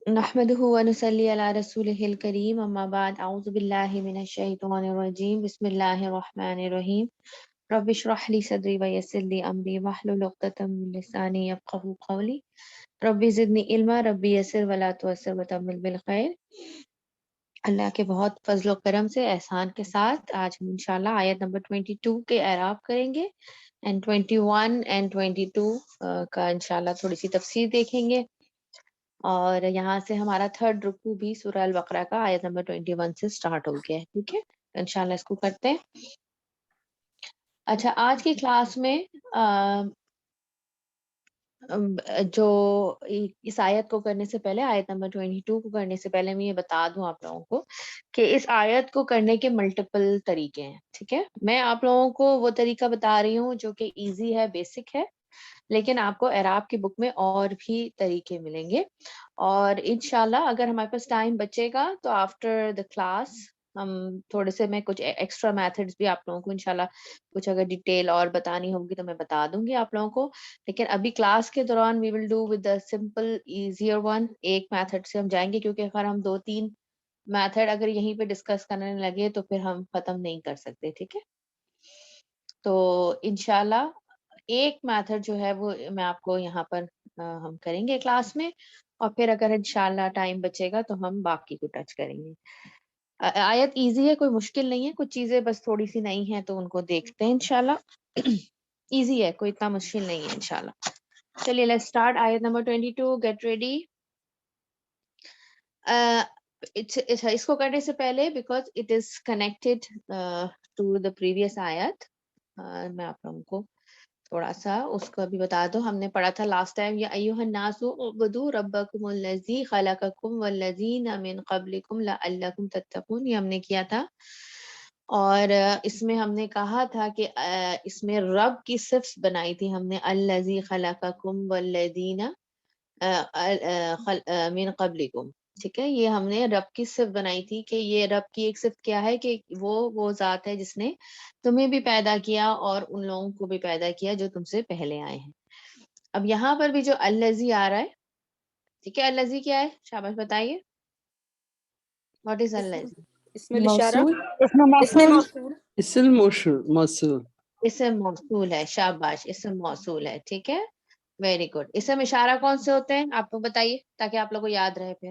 نحمده ونصلي على رسوله الكريم اما بعد اعوذ بالله من الشيطان الرجيم بسم الله الرحمن الرحيم رب اشرح لي صدري ويسر لي امري واحلل عقدة من لساني يفقهوا قولي رب زدني علما ربي يسر ولا تعسر وتمم بالخير۔ اللہ کے بہت فضل و کرم سے احسان کے ساتھ آج ہم انشاءاللہ آیت نمبر 22 کے اعراب کریں گے اینڈ 21 اینڈ 22 کا انشاءاللہ تھوڑی سی تفسیر دیکھیں گے، اور یہاں سے ہمارا تھرڈ رکوع بھی سورہ البقرہ کا آیت نمبر 21 سے سٹارٹ ہو گیا ہے، ٹھیک ہے، انشاءاللہ اس کو کرتے ہیں۔ اچھا، آج کی کلاس میں جو اس آیت کو کرنے سے پہلے، آیت نمبر 22 کو کرنے سے پہلے میں یہ بتا دوں آپ لوگوں کو کہ اس آیت کو کرنے کے ملٹیپل طریقے ہیں، ٹھیک ہے۔ میں آپ لوگوں کو وہ طریقہ بتا رہی ہوں جو کہ ایزی ہے، بیسک ہے، لیکن آپ کو اعراب کی بک میں اور بھی طریقے ملیں گے، اور انشاءاللہ اگر ہمارے پاس ٹائم بچے گا تو آفٹر دا کلاس ہم تھوڑے سے میں کچھ ایکسٹرا میتھڈز بھی آپ لوگوں کو انشاءاللہ کچھ اگر ڈیٹیل اور بتانی ہوگی تو میں بتا دوں گی آپ لوگوں کو، لیکن ابھی کلاس کے دوران we will do with the simple easier one, ایک میتھڈ سے ہم جائیں گے، کیونکہ اگر ہم 2-3 میتھڈ اگر یہیں پہ ڈسکس کرنے لگے تو پھر ہم ختم نہیں کر سکتے، ٹھیک ہے۔ تو انشاءاللہ ایک میتھڈ جو ہے وہ میں آپ کو یہاں پر ہم کریں گے کلاس میں، اور پھر اگر انشاءاللہ ٹائم بچے گا تو ہم باقی کو ٹچ کریں گے۔ آیت ایزی ہے، کوئی مشکل نہیں ہے، کچھ چیزیں بس تھوڑی سی نہیں ہیں تو ان کو دیکھتے ہیں انشاءاللہ۔ ایزی ہے، کوئی اتنا مشکل نہیں ہے انشاءاللہ۔ چلیے لیٹس اسٹارٹ، آیت نمبر 22، گیٹ ریڈی۔ اس کو کرنے سے پہلے because it is connected to the previous آیت، میں آپ لوگوں کو تھوڑا سا اس کو بھی بتا دو۔ ہم نے پڑھا تھا لاسٹ ٹائم، یا ایھا الناس اعبدوا ربکم الذی خلقکم والذین من قبلکم لعلکم تتقون، یہ ہم نے کیا تھا، اور اس میں ہم نے کہا تھا کہ اس میں رب کی صفت بنائی تھی ہم نے، الذی خلقکم والذین من قبلکم، ٹھیک ہے، یہ ہم نے رب کی صفت بنائی تھی کہ یہ رب کی ایک صفت کیا ہے کہ وہ ذات ہے جس نے تمہیں بھی پیدا کیا اور ان لوگوں کو بھی پیدا کیا جو تم سے پہلے آئے ہیں۔ اب یہاں پر بھی جو الذی آ رہا ہے، ٹھیک ہے، الذی کیا ہے؟ شاباش بتائیے، واٹ از اسم الذی؟ اسم الاشارہ، موصول، اسم اسم موصول، موصول۔ اسم موصول۔ اسم موصول ہے، شاباش، اسم موصول ہے، ٹھیک ہے، ویری گڈ۔ اسم اشارہ کون سے ہوتے ہیں آپ کو بتائیے تاکہ آپ لوگوں کو یاد رہے پھر۔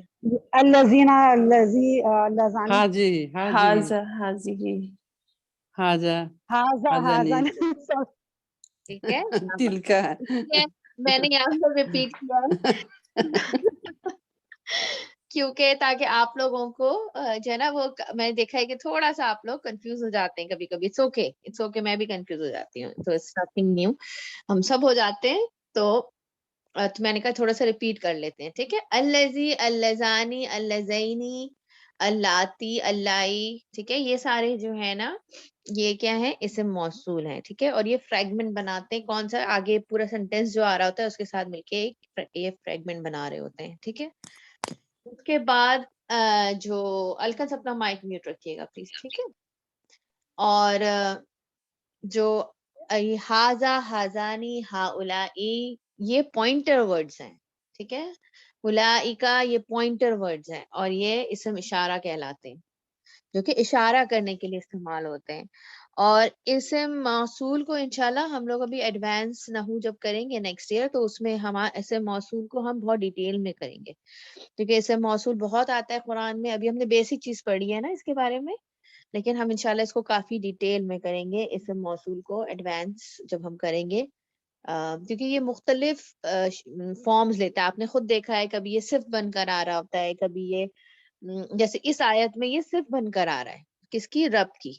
الذین، الذی، لذانی، حاجی حاجی حاذا حاذی، حاجا ھذا، حاجانی ھذان، ٹھیک ہے، دل کا ٹھیک ہے، میں نے یہاں پر ریپیٹ کیا ہے کیونکہ تاکہ آپ لوگوں کو جو ہے نا وہ میں نے دیکھا ہے کہ تھوڑا سا آپ لوگ کنفیوز ہو جاتے ہیں کبھی کبھی، اٹس اوکے، میں بھی کنفیوز ہو جاتی ہوں، تو اٹس نتھنگ نیو، ہم سب ہو جاتے ہیں، تو میں نے کہا تھوڑا سا ریپیٹ کر لیتے ہیں، ٹھیک ہے۔ الذی، اللذانی، اللذینی، اللاتی، اللائی، ٹھیک ہے، یہ سارے جو ہے نا یہ کیا ہے؟ اسم موصول ہیں، ٹھیک ہے، اور یہ فریگمنٹ بناتے ہیں، کون سا؟ آگے پورا سینٹینس جو آ رہا ہوتا ہے اس کے ساتھ مل کے یہ فریگمنٹ بنا رہے ہوتے ہیں، ٹھیک ہے۔ اس کے بعد جو الکس اپنا مائک میوٹ رکھیے گا پلیز، ٹھیک ہے، اور جو ہاذا، ہازانی، ہاؤلائی، یہ پوائنٹر ورڈز ہیں، ٹھیک ہے، اولائکا یہ پوائنٹر ورڈز ہیں، اور یہ اسم اشارہ کہلاتے ہیں جو کہ اشارہ کرنے کے لیے استعمال ہوتے ہیں۔ اور اسم موصول کو انشاءاللہ ہم لوگ ابھی ایڈوانس نحو جب کریں گے نیکسٹ ایئر تو اس میں ہم اسم موصول کو ہم بہت ڈیٹیل میں کریں گے، کیونکہ اسم موصول بہت آتا ہے قرآن میں، ابھی ہم نے بیسک چیز پڑھی ہے نا اس کے بارے میں، لیکن ہم انشاءاللہ اس کو کافی ڈیٹیل میں کریں گے، اسم موصول کو ایڈوانس جب ہم کریں گے، کیونکہ یہ مختلف فارمز لیتا ہے، آپ نے خود دیکھا ہے، کبھی یہ صرف بن کر آ رہا ہوتا ہے، کبھی یہ جیسے اس آیت میں یہ صرف بن کر آ رہا ہے، کس کی؟ رب کی،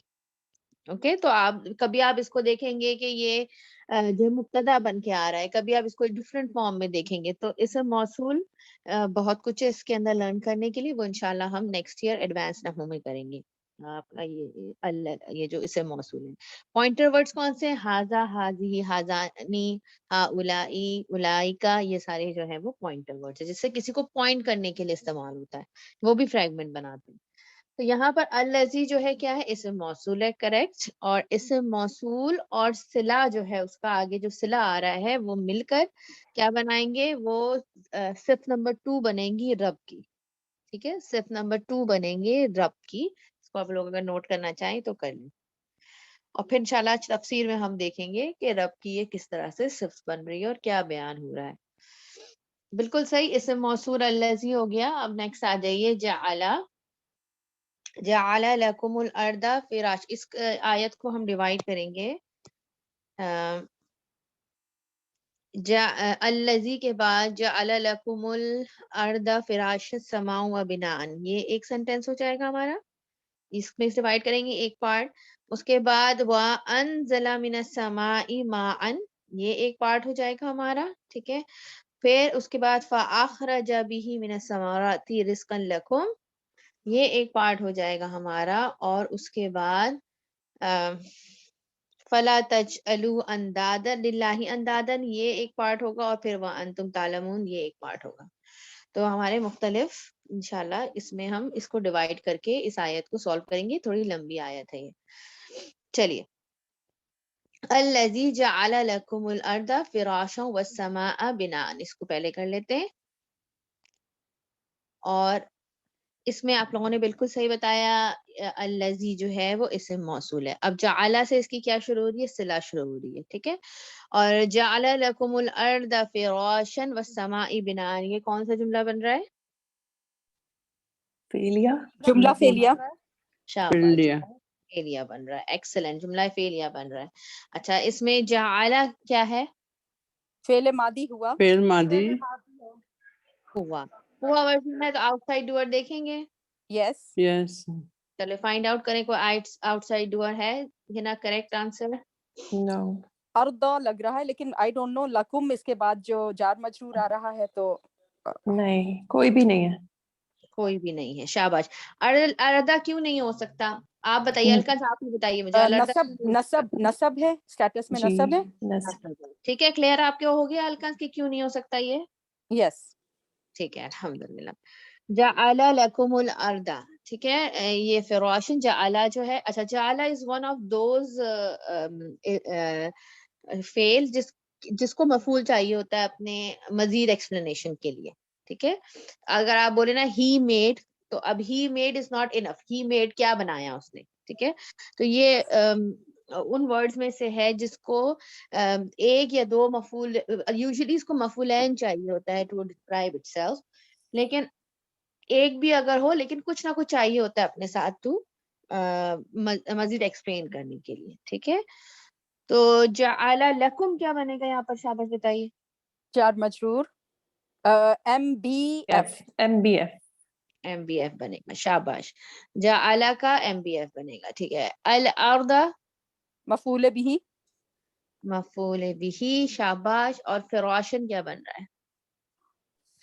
اوکے، تو آپ کبھی آپ اس کو دیکھیں گے کہ یہ جو مبتدا بن کے آ رہا ہے، کبھی آپ اس کو ڈفرینٹ فارم میں دیکھیں گے، تو اسم موصول بہت کچھ ہے اس کے اندر لرن کرنے کے لیے، وہ انشاءاللہ ہم نیکسٹ ایئر ایڈوانس نحو میں کریں گے۔ آپ کا یہ جو اسم موصول ہے، پوائنٹر ورڈز کون سے ہیں؟ ہاذا، ہاذی، ہازانی، ہاؤلائی، اولائکا، یہ سارے جو ہیں وہ پوائنٹر ورڈز ہیں، جس سے کسی کو پوائنٹ کرنے کے لیے استعمال ہوتا ہے، وہ بھی فریگمنٹ بناتے ہیں۔ تو یہاں پر الذی جو ہے کیا ہے، اسم موصول ہے، کریکٹ. اور اسم موصول اور صلہ جو ہے اس کا آگے جو صلہ آ رہا ہے وہ مل کر کیا بنائیں گے، وہ صف نمبر 2 بنیں گی رب کی. ٹھیک ہے، صف نمبر 2 بنیں گے رب کی. اس کو آپ لوگ اگر نوٹ کرنا چاہیں تو کر لیں. اور پھر انشاءاللہ تفسیر میں ہم دیکھیں گے کہ رب کی یہ کس طرح سے صفت بن رہی ہے اور کیا بیان ہو رہا ہے. بالکل صحیح، اسم موصول الذی ہو گیا. اب نیکسٹ آ جائیے جعل لکم الارض فراش. اس آیت کو ہم ڈیوائڈ کریں گے. الذی کے بعد جعل لکم الارض فراش السماء و بناء، یہ ایک سینٹینس ہو جائے گا ہمارا. اس میں سے ڈیوائڈ کریں گے ایک پارٹ. اس کے بعد وانزل من السماء ماء، یہ ایک پارٹ ہو جائے گا ہمارا. ٹھیک ہے، پھر اس کے بعد فاخرج به من الثمرات رزقا لکم، یہ ایک پارٹ ہو جائے گا ہمارا. اور اس کے بعد فلا تجعلوا اندادا للہ اندادا، یہ ایک پارٹ ہوگا. اور پھر وانتم تعلمون، یہ ایک پارٹ ہوگا. تو ہمارے مختلف انشاءاللہ اس میں ہم اس کو ڈیوائڈ کر کے اس آیت کو سولو کریں گے. تھوڑی لمبی آیت ہے یہ. چلیے، الذی جعل لکم الارض فراشا والسماء بناء، اس کو پہلے کر لیتے ہیں. اور اس میں آپ لوگوں نے بالکل صحیح بتایا، الذی جو ہے وہ اسم موصول ہے. اب جعل سے اس کی کیا شروع ہو رہی ہے، صلہ شروع ہو رہی ہے. ٹھیک ہے، اور جعل لکم الارض فراشا والسماء بناء، یہ کون سا جملہ بن رہا ہے؟ فیلیا. جملہ فعلیہ. شاباش، فعلیہ. فعلیہ بن رہا ہے. ایکسلنٹ، جملہ فعلیہ بن رہا ہے. اچھا، اس میں جعل کیا ہے؟ فعل ماضی ہوا. فعل ماضی. ہوا. ہوا ورژن ہے تو آؤٹ سائڈ ڈور دیکھیں گے. یس. یس. چلے فائنڈ آؤٹ کریں کوئی آؤٹ سائڈ ڈور ہے یہ نا کریکٹ آنسر. نو. اردا لگ رہا ہے لیکن آئی ڈونٹ نو. لکم اس کے بعد جو جار مجرور آ رہا ہے تو نہیں، کوئی بھی نہیں ہے. کوئی بھی نہیں ہے. شاباش. اردا کیوں نہیں ہو سکتا آپ بتائیے، الکا صاحب بھی بتائیے مجھے. نصب ہے، اسٹیٹس میں جی نصب ہے. ٹھیک ہے، کلیئر آپ کے ہو گیا الکا کہ کیوں نہیں ہو سکتا یہ؟ یس. ٹھیک ہے، الحمدللہ. جعل لکم الارض، ٹھیک ہے، یہ فراشن جعل جو ہے. اچھا، جعل از ون آف دوز فعل جس کو مفعول چاہیے ہوتا ہے اپنے مزید ایکسپلینیشن کے لیے. ٹھیک ہے، اگر آپ بولے نا ہی میڈ، تو اب he made is not enough. He made کیا بنایا اس نے. ٹھیک ہے، تو یہ ان ورڈز میں سے ہے جس کو ایک یا دو مفعول، یوزلی اس کو مفعولین چاہیے ہوتا ہے ٹو ڈسکرائب اٹ سیلف، لیکن ایک بھی اگر ہو لیکن کچھ نہ کچھ چاہیے ہوتا ہے اپنے ساتھ تو مزید ایکسپلین کرنے کے لیے. ٹھیک ہے، تو جعل لکم کیا بنے گا یہاں پر، شاباش بتائیے. جار مجرور M B F. M B F. M B F بنے گا. شاباش. جعل کا ایم بی ایف بنے گا. ٹھیک ہے، الارض مفعول بھی. مفعول بھی. شاباش. اور فراشن کیا بن رہا ہے؟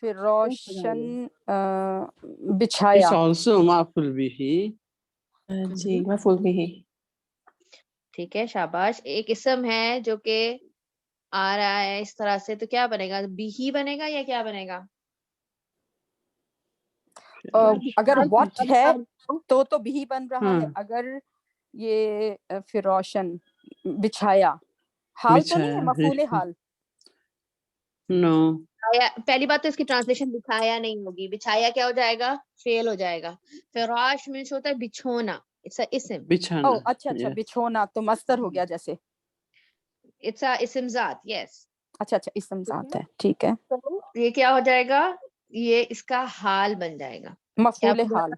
فراشن It's بچھایا. also مفعول به. جی مفعول بھی. ٹھیک ہے، شاباش. ایک اسم ہے جو کہ آ رہا ہے اس طرح سے، تو کیا بنے گا، بھی بنے گا یا کیا بنے گا؟ اگر واٹ ہے تو بھی بن رہا ہے. ہاں. اگر یہ فراشن بچھایا، حال تو نہیں ہے، مفعول حال. No. پہلی بات تو اس کی ٹرانسلیشن بچھایا نہیں ہوگی. بچھایا کیا ہو جائے گا، فعل ہو جائے گا. فراش مینس ہوتا ہے بچھونا. اٹس اے اسم. بچھانا. او اچھا Yes. بچھونا تو مصدر ہو گیا جیسے. اٹس اے اسم ذات. یس. اچھا اسم ذات ہے. ٹھیک ہے، یہ کیا ہو جائے گا، یہ اس کا حال بن جائے گا. مفعول حال.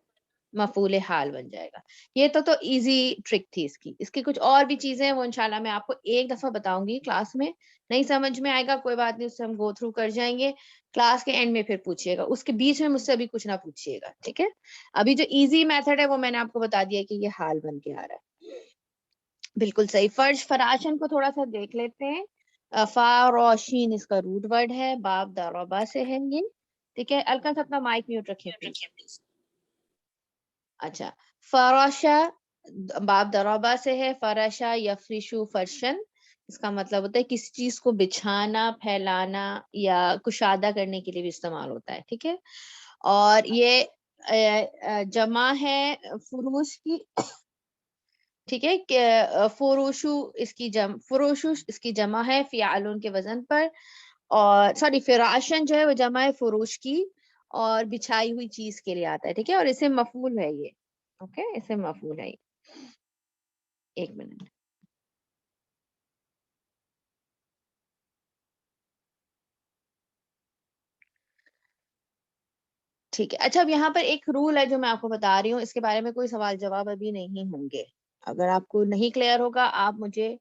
مفعول حال بن جائے گا. یہ تو ایزی ٹرک تھی اس کی کچھ اور بھی چیزیں ہیں وہ انشاءاللہ میں آپ کو ایک دفعہ بتاؤں گی کلاس میں. نہیں سمجھ میں آئے گا کوئی بات نہیں، اس سے ہم گو تھرو کر جائیں گے. کلاس کے اینڈ میں پھر پوچھیے گا، اس کے بیچ میں مجھ سے ابھی کچھ نہ پوچھیے گا. ٹھیک ہے، ابھی جو ایزی میتھڈ ہے وہ میں نے آپ کو بتا دیا کہ یہ حال بن کے آ رہا ہے. بالکل صحیح. فراشن کو تھوڑا سا دیکھ لیتے ہیں. فاروشین اس کا روٹ ورڈ ہے، باب ضربہ سے ہے یہ. ٹھیک ہے، الکا سے اپنا مائک میوٹ رکھیں پلیز. اچھا، فراشا باب ضربہ سے ہے. فراشا یفرشو فرشن، اس کا مطلب ہوتا ہے کسی چیز کو بچھانا، پھیلانا یا کشادہ کرنے کے لیے بھی استعمال ہوتا ہے. ٹھیک ہے، اور یہ جمع ہے فروش کی, ٹھیک ہے, کہ فروشو اس کی فروشو اس کی جمع ہے فیعلون کے وزن پر, اور سوری فراشن جو ہے وہ جمع ہے فروش کی اور بچھائی ہوئی چیز کے لیے آتا ہے, ٹھیک ہے, اور اسے مفعول ہے یہ, اوکے, اسے مفعول ہے یہ. ایک منٹ, ٹھیک ہے. اچھا, اب یہاں پر ایک رول ہے جو میں آپ کو بتا رہی ہوں, اس کے بارے میں کوئی سوال جواب ابھی نہیں ہوں گے. اگر آپ کو نہیں کلیئر ہوگا آپ مجھے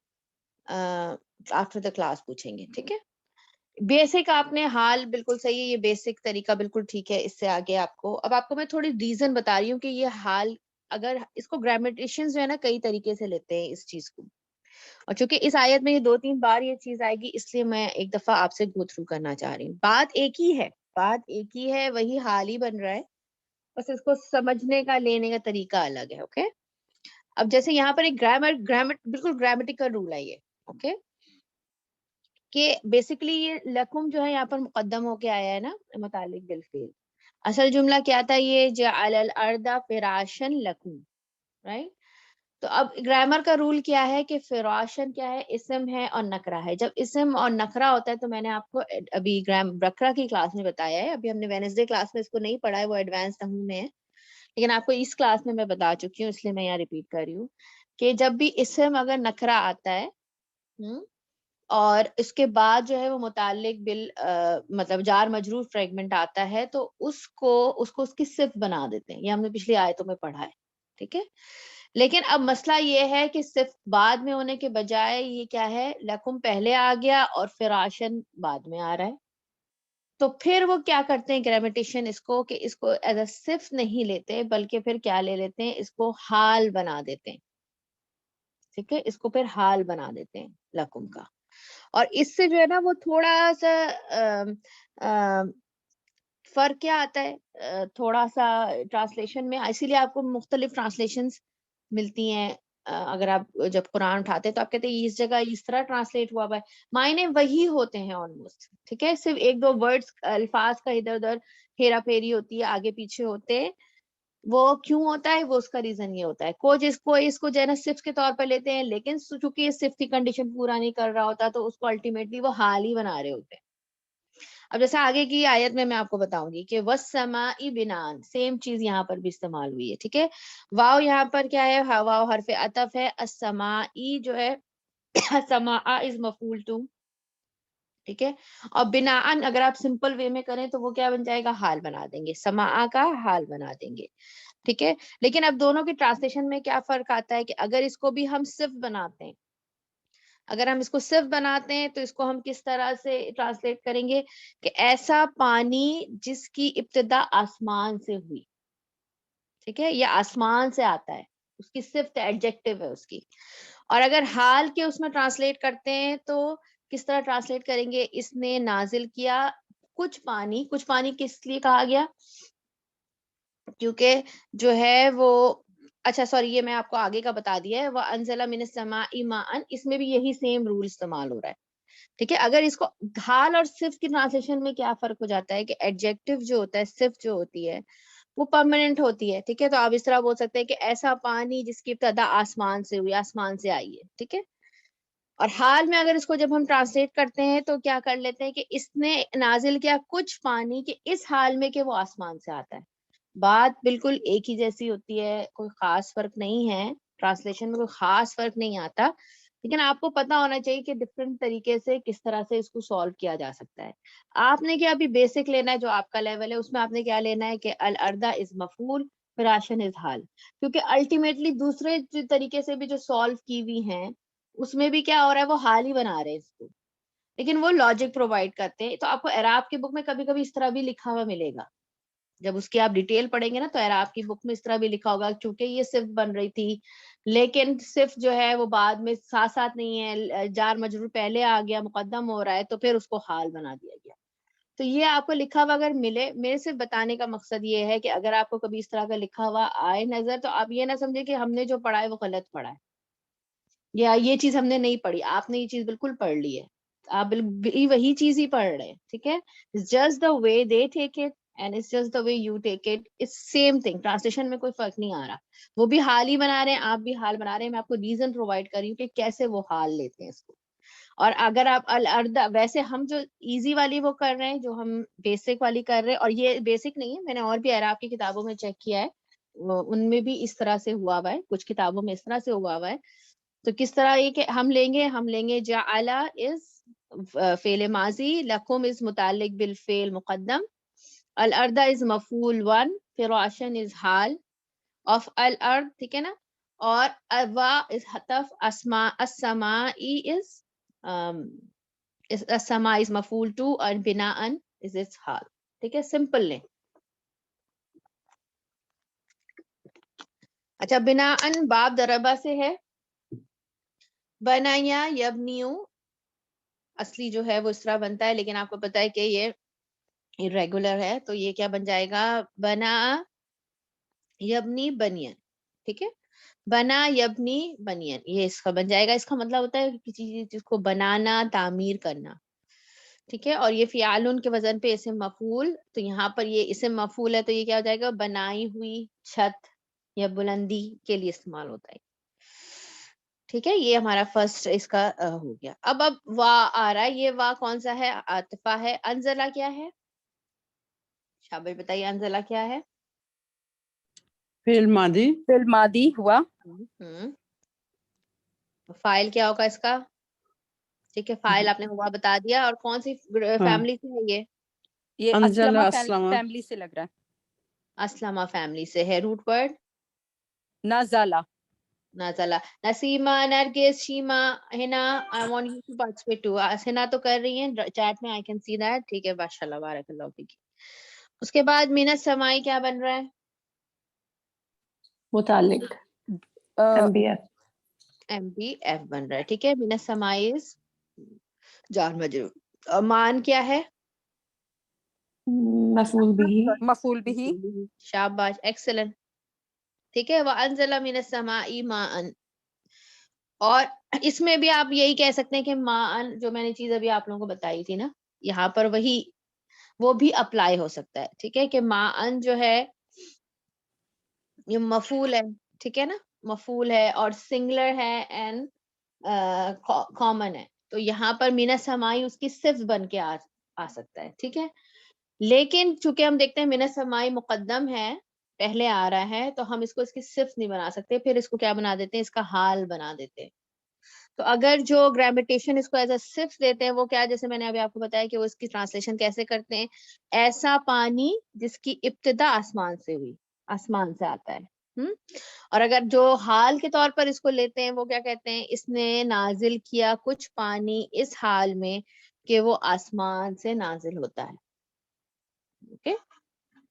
آفٹر دا کلاس پوچھیں گے, ٹھیک ہے. بیسک آپ نے حال بالکل صحیح ہے, یہ بیسک طریقہ بالکل ٹھیک ہے. اس سے آگے آپ کو, اب آپ کو میں تھوڑی ریزن بتا رہی ہوں کہ یہ حال, اگر اس کو گرامیٹیشنز جو ہے نا کئی طریقے سے لیتے ہیں اس چیز کو, اور چونکہ اس آیت میں یہ 2-3 بار یہ چیز آئے گی, اس لیے میں ایک دفعہ آپ سے گو تھرو کرنا چاہ رہی ہوں. بات ایک ہی ہے, وہی حال ہی بن رہا ہے, بس اس کو سمجھنے کا, لینے کا طریقہ الگ ہے, اوکے. اب جیسے یہاں پر ایک گرامر بالکل گرامیٹیکل رول ہے یہ, اوکے, کہ بیسیکلی یہ لکم جو ہے یہاں پر مقدم ہو کے آیا ہے نا متعلق بالفعل. اصل جملہ کیا تھا, یہ جعل الارض فراشن لکم, رائٹ. تو اب گرامر کا رول کیا ہے کہ فراشن کیا ہے, اسم ہے اور نکرہ ہے. جب اسم اور نکرہ ہوتا ہے تو میں نے آپ کو ابھی بکرا کی کلاس میں بتایا ہے, ابھی ہم نے وینسڈے کلاس میں اس کو نہیں پڑھا ہے, وہ ایڈوانس نحو میں ہے, لیکن آپ کو اس کلاس میں بتا چکی ہوں, اس لیے میں یہاں ریپیٹ کر رہی ہوں کہ جب بھی اسم اگر نکرہ آتا ہے اور اس کے بعد جو ہے وہ متعلق مطلب جار مجرور فریگمنٹ آتا ہے, تو اس کو اس کی صفت بنا دیتے ہیں. یہ ہم نے پچھلی آیتوں میں پڑھا ہے, ٹھیک ہے. لیکن اب مسئلہ یہ ہے کہ صرف بعد میں ہونے کے بجائے یہ کیا ہے, لکم پہلے آ گیا اور فراشن بعد میں آ رہا ہے. تو پھر وہ کیا کرتے ہیں گرامیٹیشن اس کو, کہ اس کو ایز اے صرف نہیں لیتے بلکہ پھر کیا لے لیتے ہیں, اس کو حال بنا دیتے ہیں, ٹھیک ہے, اس کو پھر حال بنا دیتے ہیں لکم کا. اور اس سے جو ہے نا وہ تھوڑا سا فرق کیا آتا ہے, تھوڑا سا ٹرانسلیشن میں, اسی لیے آپ کو مختلف ٹرانسلیشنز ملتی ہیں. اگر آپ جب قرآن اٹھاتے ہیں تو آپ کہتے ہیں اس جگہ اس طرح ٹرانسلیٹ ہوا ہے, معنی وہی ہوتے ہیں آلموسٹ, ٹھیک ہے, صرف 1-2 ورڈز الفاظ کا ادھر ادھر ہیرا پھیری ہوتی ہے, آگے پیچھے ہوتے ہیں. وہ کیوں ہوتا ہے, وہ اس کا ریزن یہ ہوتا ہے. کوئی اس کو جو ہے نا صفت کے طور پر لیتے ہیں, لیکن چونکہ یہ صفت کی کنڈیشن پورا نہیں کر رہا ہوتا تو اس کو الٹیمیٹلی وہ حال ہی بنا رہے ہوتے ہیں. اب جیسے آگے کی آیت میں آپ کو بتاؤں گی کہ وَالسَّمَاءِ بِنَاءً, سیم چیز یہاں پر بھی استعمال ہوئی ہے, ٹھیک ہے. واو یہاں پر کیا ہے, واو حرف عطف ہے. السمائی جو ہے سماء از مفعول ٹو, ٹھیک ہے. اور بناءً اگر آپ سمپل وے میں کریں تو وہ کیا بن جائے گا, حال بنا دیں گے, سماء کا حال بنا دیں گے, ٹھیک ہے. لیکن اب دونوں کی ٹرانسلیشن میں کیا فرق آتا ہے کہ اگر اس کو بھی ہم صرف بناتے ہیں, اگر ہم اس کو صرف بناتے ہیں تو اس کو ہم کس طرح سے ٹرانسلیٹ کریں گے کہ ایسا پانی جس کی ابتدا آسمان سے ہوئی, ٹھیک ہے, یہ آسمان سے آتا ہے, اس کی صفت ایڈجیکٹو ہے اس کی. اور اگر حال کے اس میں ٹرانسلیٹ کرتے ہیں تو کس طرح ٹرانسلیٹ کریں گے, اس نے نازل کیا کچھ پانی کس لیے کہا گیا, کیونکہ جو ہے وہ, اچھا سوری, یہ میں آپ کو آگے کا بتا دیا ہے, وَأَنزَلَ مِنَ السَّمَاءِ مَاءً, اس میں بھی یہی سیم رول استعمال ہو رہا ہے, ٹھیک ہے. اگر اس کو حال اور صفت کی ٹرانسلیشن میں کیا فرق ہو جاتا ہے کہ ایڈجیکٹو جو ہوتا ہے, صفت جو ہوتی ہے وہ پرماننٹ ہوتی ہے, ٹھیک ہے. تو آپ اس طرح بول سکتے ہیں کہ ایسا پانی جس کی ابتدا آسمان سے ہوئی, آسمان سے آئی ہے, ٹھیک ہے. اور حال میں اگر اس کو جب ہم ٹرانسلیٹ کرتے ہیں تو کیا کر لیتے ہیں کہ اس نے نازل کیا کچھ پانی کہ اس حال میں کہ وہ آسمان سے آتا ہے. بات بالکل ایک ہی جیسی ہوتی ہے, کوئی خاص فرق نہیں ہے, ٹرانسلیشن میں کوئی خاص فرق نہیں آتا, لیکن آپ کو پتا ہونا چاہیے کہ ڈفرینٹ طریقے سے کس طرح سے اس کو سالو کیا جا سکتا ہے. آپ نے کیا ابھی بیسک لینا ہے, جو آپ کا لیول ہے اس میں آپ نے کیا لینا ہے کہ الارض از مفعول, فراشن از حال, کیونکہ الٹیمیٹلی دوسرے طریقے سے بھی جو سالو کی ہوئی ہیں اس میں بھی کیا ہو رہا ہے, وہ حال ہی بنا رہے ہیں اس کو, لیکن وہ لاجک پرووائڈ کرتے ہیں. تو آپ کو اعراب کی بک میں کبھی کبھی اس طرح بھی لکھا ہوا ملے گا, جب اس کی آپ ڈیٹیل پڑھیں گے نا تو اعراب کی بک میں اس طرح بھی لکھا ہوگا, چونکہ یہ صرف بن رہی تھی لیکن صرف جو ہے وہ بعد میں ساتھ ساتھ نہیں ہے, جار مجرور پہلے آ گیا, مقدم ہو رہا ہے, تو پھر اس کو حال بنا دیا گیا. تو یہ آپ کو لکھا ہوا اگر ملے, میرے سے بتانے کا مقصد یہ ہے کہ اگر آپ کو کبھی اس طرح کا لکھا ہوا آئے نظر, تو آپ یہ نہ سمجھے کہ ہم نے جو پڑھا ہے وہ غلط پڑھا ہے, یا یہ چیز ہم نے نہیں پڑھی. آپ نے یہ چیز بالکل پڑھ لی ہے, آپ وہی چیز ہی پڑھ رہے ہیں, ٹھیک ہے. Just the way they take it, and it's just the way you take it. It's same thing. Translation میں کوئی فرق نہیں آ رہا. وہ بھی حال ہی بنا رہے ہیں, آپ بھی حال بنا رہے ہیں. میں آپ کو ریزن پرووائڈ کر رہی ہوں کہ کیسے وہ حال لیتے ہیں اس کو. اور اگر آپ الارض, ویسے ہم جو ایزی والی وہ کر رہے ہیں, جو ہم بیسک والی کر رہے ہیں, اور یہ بیسک نہیں ہے, میں نے اور بھی اعراب کی کتابوں میں چیک کیا ہے, ان میں بھی اس طرح سے ہوا ہوا ہے, کچھ کتابوں میں اس طرح سے ہوا ہوا ہے. تو کس طرح یہ کہ ہم لیں گے جعل از فعل ماضی, لکم از متعلق بالفعل مقدم, الارض از مفعول 1, فراشن از حال of الارض, ٹھیک ہے نا, اور وا از حطف, اسماء السمائی از السماء از مفعول 2, اور بناء از its حال. ٹھیک ہے, سمپل لیں. اچھا, بناء باب ضربہ سے ہے. بنایا یبنیو اصلی جو ہے وہ اس طرح بنتا ہے, لیکن آپ کو پتا ہے کہ یہ irregular ہے, تو یہ کیا بن جائے گا, بنا یبنی بنین. ٹھیک ہے, بنا یبنی بنین, یہ اس کا بن جائے گا. اس کا مطلب ہوتا ہے کسی چیز کو بنانا, تعمیر کرنا. ٹھیک ہے, اور یہ فعال کے وزن پہ اسم مفعول, تو یہاں پر یہ اسم مفعول ہے, تو یہ کیا ہو جائے گا, بنائی ہوئی چھت یا بلندی کے لیے استعمال ہوتا ہے. ٹھیک ہے, یہ ہمارا فرسٹ اس کا ہو گیا. اب وا آ رہا ہے, یہ وا کون سا ہے, عاطفہ ہے. انزلہ کیا ہے, شاباش بتائیے, انزلہ کیا ہے؟ فعل ماضی. فعل ماضی ہوا. فائل کیا ہوگا اس کا؟ ٹھیک ہے, فائل آپ نے ہوا بتا دیا. اور کون سی فیملی سے ہے یہ انزلہ اسلمہ فیملی سے لگ رہا ہے. اسلمہ فیملی سے ہے. روٹ ورڈ نزلہ. نازلہ. نسیمہ, نرگس, شیما, ہنا, I want you to participate too. ہنا تو کر رہی ہیں چیٹ میں, I can see that. ٹھیک ہے, ماشاءاللہ, بارک اللہ فیک. اس کے بعد من السماء کیا بن رہا ہے؟ متعلق MBF. MBF بن رہا ہے. ٹھیک ہے, من السماء جار مجرور. اور مان کیا ہے؟ مفعول به. مفعول به. شاباش, ایکسلنٹ. ٹھیک ہے, وَأَنزَلَ مِنَ السَّمَاءِ مَاءً. اور اس میں بھی آپ یہی کہہ سکتے ہیں کہ ماءً, جو میں نے چیز ابھی آپ لوگوں کو بتائی تھی نا, یہاں پر وہی وہ بھی اپلائی ہو سکتا ہے. ٹھیک ہے, کہ ماءً جو ہے یہ مفعول ہے. ٹھیک ہے نا, مفعول ہے اور سنگلر ہے اینڈ کامن ہے. تو یہاں پر من السماء اس کی صفت بن کے آ سکتا ہے. ٹھیک ہے, لیکن چونکہ ہم دیکھتے ہیں من السماء مقدم ہے, پہلے آ رہا ہے, تو ہم اس کو اس کی صفت نہیں بنا سکتے, پھر اس کو کیا بنا دیتے ہیں, اس کا حال بنا دیتے ہیں. تو اگر جو گرامیٹیشن اس کو ایز اے صفت دیتے ہیں وہ کیا, جیسے میں نے ابھی آپ کو بتایا کہ وہ اس کی ٹرانسلیشن کیسے کرتے ہیں, ایسا پانی جس کی ابتدا آسمان سے ہوئی, آسمان سے آتا ہے. اور اگر جو حال کے طور پر اس کو لیتے ہیں وہ کیا کہتے ہیں, اس نے نازل کیا کچھ پانی اس حال میں کہ وہ آسمان سے نازل ہوتا ہے. اوکے,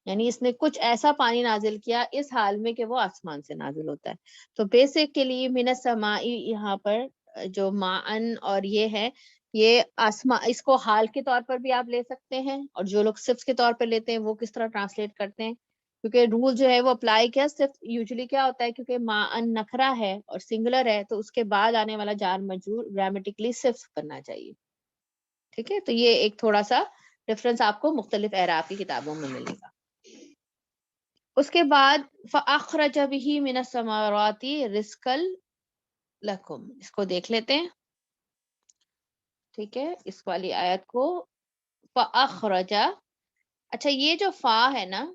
یعنی اس نے کچھ ایسا پانی نازل کیا اس حال میں کہ وہ آسمان سے نازل ہوتا ہے. تو بیسک کے لیے من السماء یہاں پر جو ماءً اور یہ ہے, یہ آسمان, اس کو حال کے طور پر بھی آپ لے سکتے ہیں, اور جو لوگ صفت کے طور پر لیتے ہیں وہ کس طرح ٹرانسلیٹ کرتے ہیں, کیونکہ رول جو ہے وہ اپلائی کیا صرف یوزلی کیا ہوتا ہے, کیونکہ ماءً نکرہ ہے اور سنگولر ہے, تو اس کے بعد آنے والا جار مجرور گرامیٹیکلی صفت کرنا چاہیے. ٹھیک ہے, تو یہ ایک تھوڑا سا ڈفرنس آپ کو مختلف اعراب کی کتابوں میں ملے گا. اس کے بعد فَأَخْرَجَ بِهِ مِنَ الثَّمَرَاتِ رِزْقًا لَكُمْ, اس کو دیکھ لیتے ہیں. ٹھیک ہے, اس والی آیت کو فَأَخْرَجَ. اچھا, یہ جو فا ہے نا,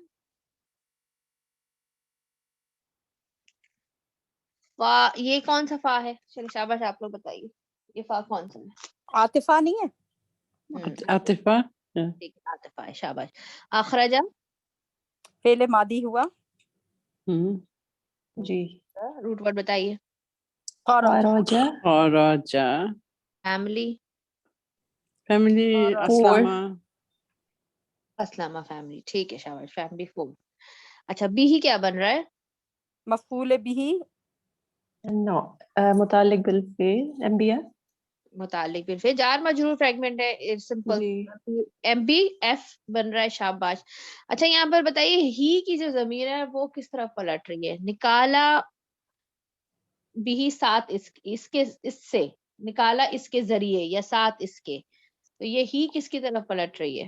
فا یہ کون سا فا ہے؟ چلیے شاباش, آپ لوگ بتائیے یہ فا کون سا ہے؟ عاطفہ نہیں ہے. عاطفہ. ٹھیک ہے, عاطفہ ہے. شاباش. اخرجہ فعل ماضی ہوا. جی. روٹ ورڈ بتائیے. خرج. خرج. فیملی. فیملی اسلمہ. اسلمہ فیملی. ٹھیک ہے, شاباش, فیملی 4. اچھا, بی ہی کیا بن رہا ہے؟ مفعول به. نو, متعلق بالفعل MBF. متعلق بالفعل جار مجرور فریگمنٹ ہے, سمپل. جی. ایم بی ایف بن رہا ہے. شاباش. اچھا, یہاں پر بتائیے ہی کی جو ضمیر ہے وہ کس طرح پلٹ رہی ہے؟ نکالا بھی ساتھ اس کے, اس سے نکالا اس کے ذریعے یا ساتھ اس کے, تو یہ ہی کس کی طرف پلٹ رہی ہے؟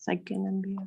second MBR.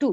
2.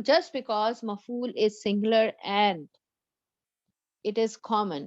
just because maful is singular and it is common,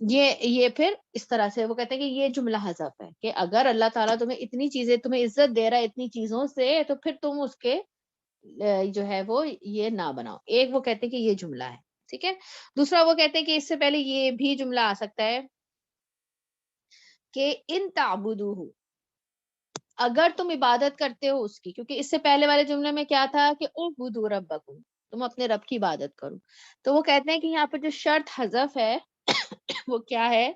یہ پھر اس طرح سے وہ کہتے ہیں کہ یہ جملہ حذف ہے کہ اگر اللہ تعالیٰ تمہیں اتنی چیزیں تمہیں عزت دے رہا ہے اتنی چیزوں سے تو پھر تم اس کے جو ہے وہ یہ نہ بناؤ. ایک وہ کہتے ہیں کہ یہ جملہ ہے, ٹھیک ہے. دوسرا وہ کہتے ہیں کہ اس سے پہلے یہ بھی جملہ آ سکتا ہے کہ ان تعبدوہ, اگر تم عبادت کرتے ہو اس کی, کیونکہ اس سے پہلے والے جملے میں کیا تھا کہ اعبدوا ربکم, تم اپنے رب کی عبادت کرو. تو وہ کہتے ہیں کہ یہاں پر جو شرط حذف ہے وہ کیا ہے,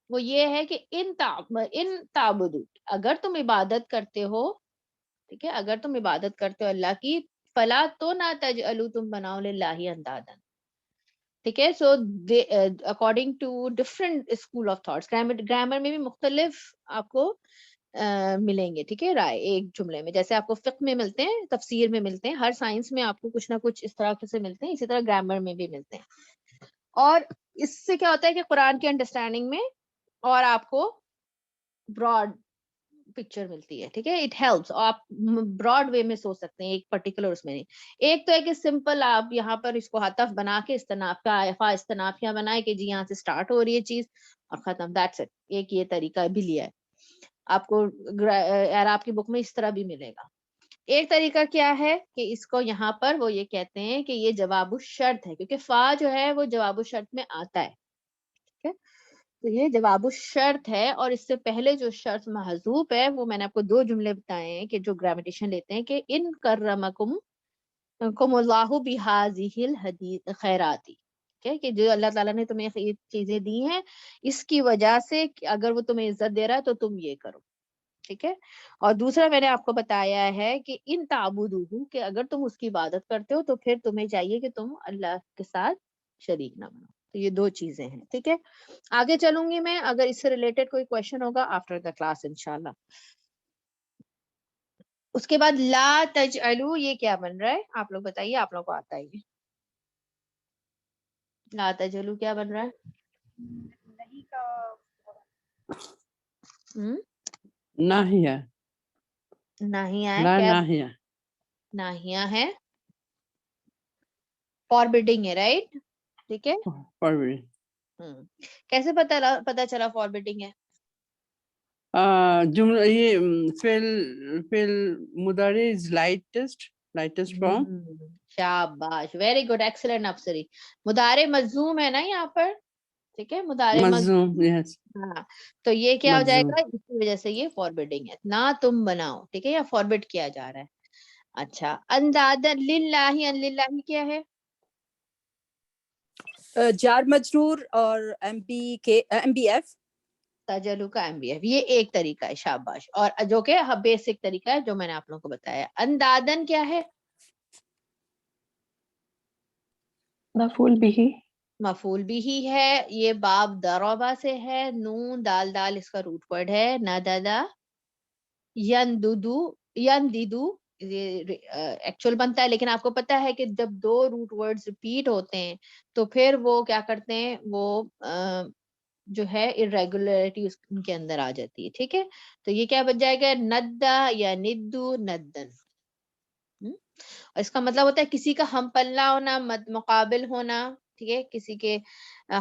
وہ یہ ہے کہ ان تعبدو, اگر تم عبادت کرتے ہو, ٹھیک ہے, اگر تم عبادت کرتے ہو اللہ کی, فلا تو نہ تجعلوا, تم بناؤ للہ اندادا, ٹھیک ہے. So according to different school of thoughts, grammar میں بھی مختلف آپ کو ملیں گے, ٹھیک ہے, رائے ایک جملے میں. جیسے آپ کو فقہ میں ملتے ہیں, تفسیر میں ملتے ہیں, ہر سائنس میں آپ کو کچھ نہ کچھ اس طرح سے ملتے ہیں, اسی طرح گرامر میں بھی ملتے ہیں. اور اس سے کیا ہوتا ہے کہ قرآن کی انڈرسٹینڈنگ میں اور آپ کو براڈ پکچر ملتی ہے, ٹھیک ہے. اٹ ہیلپس, آپ براڈ وے میں سوچ سکتے ہیں, ایک پرٹیکولر اس میں نہیں. ایک تو ہے کہ سمپل آپ یہاں پر اس کو عطف بنا کے استناف کا استنافیہ بنائے کہ جی یہاں سے سٹارٹ ہو رہی ہے چیز اور ختم, دیٹس اٹ. ایک یہ طریقہ بھی لیا ہے, آپ کو اعراب کی بک میں اس طرح بھی ملے گا. ایک طریقہ کیا ہے کہ اس کو یہاں پر وہ یہ کہتے ہیں کہ یہ جواب الشرط ہے, کیونکہ فا جو ہے وہ جواب الشرط میں آتا ہے, ٹھیک ہے. تو یہ جواب الشرط ہے, اور اس سے پہلے جو شرط محذوف ہے وہ میں نے آپ کو دو جملے بتائے ہیں کہ جو گرامیٹیشن لیتے ہیں کہ ان کرمکم کم اللہ بہذہ الحدیث خیراتی, کہ جو اللہ تعالیٰ نے تمہیں یہ چیزیں دی ہیں اس کی وجہ سے اگر وہ تمہیں عزت دے رہا ہے تو تم یہ کرو, ٹھیک ہے. اور دوسرا میں نے آپ کو بتایا ہے کہ ان تعبدوہ, کہ اگر تم اس کی عبادت کرتے ہو تو پھر تمہیں چاہیے کہ تم اللہ کے ساتھ شریک نہ بناؤ. تو یہ دو چیزیں ہیں, ٹھیک ہے. آگے چلوں گی میں, اگر اس سے ریلیٹڈ کوئی کویشچن ہوگا آفٹر دا کلاس انشاءاللہ. اس کے بعد لا تجعلوا, یہ کیا بن رہا ہے آپ لوگ بتائیے, آپ لوگوں کو آتا ہے یہ لا تجعلوا کیا بن رہا ہے؟ ناہیہ, ناہیہ ہے, لا کیا ناہیہ, ناہیہ ہے, فاربیڈنگ ہے, رائٹ, ٹھیک ہے. پروی. کیسے پتا چلا فاربیڈنگ ہے؟ جملہ یہ فعل مضارع از لائٹسٹ فارم. شاباش, ویری گڈ, ایکسلنٹ افسری. مضارع مجزوم ہے نا یہاں پر, ٹھیک ہے, مضارع مجزوم, یس, ہاں, تو یہ کیا ہو جائے مجزوم. گا, اس کی وجہ سے یہ فاربیڈنگ ہے, نہ تم بناؤ, ٹھیک ہے, یا فاربیڈ کیا جا رہا ہے. اچھا, اندادا للہ, ان للہ کیا ہے؟ جار مجرور اور ایم بی ایف. تجلو کا ایم بی ایف, یہ ایک طریقہ ہے, شاباش. اور جو کہ بیسک طریقہ ہے جو میں نے آپ لوگوں کو بتایا. اندادن کیا ہے؟ مفعول به, مفعول بھی ہی ہے, یہ باب ضربہ سے ہے, نون دال دال اس کا روٹ ورڈ ہے, نددا ینددو, ینددو یہ ایکچوئل بنتا ہے, لیکن آپ کو پتا ہے کہ جب دو روٹ ورڈز ریپیٹ ہوتے ہیں تو پھر وہ کیا کرتے ہیں, وہ جو ہے irregularity ان کے اندر آ جاتی ہے, ٹھیک ہے. تو یہ کیا بن جائے گا, ندہ یا ندو ندن. اور اس کا مطلب ہوتا ہے کسی کا ہم پلہ ہونا, مقابل ہونا, ٹھیک ہے, کسی کے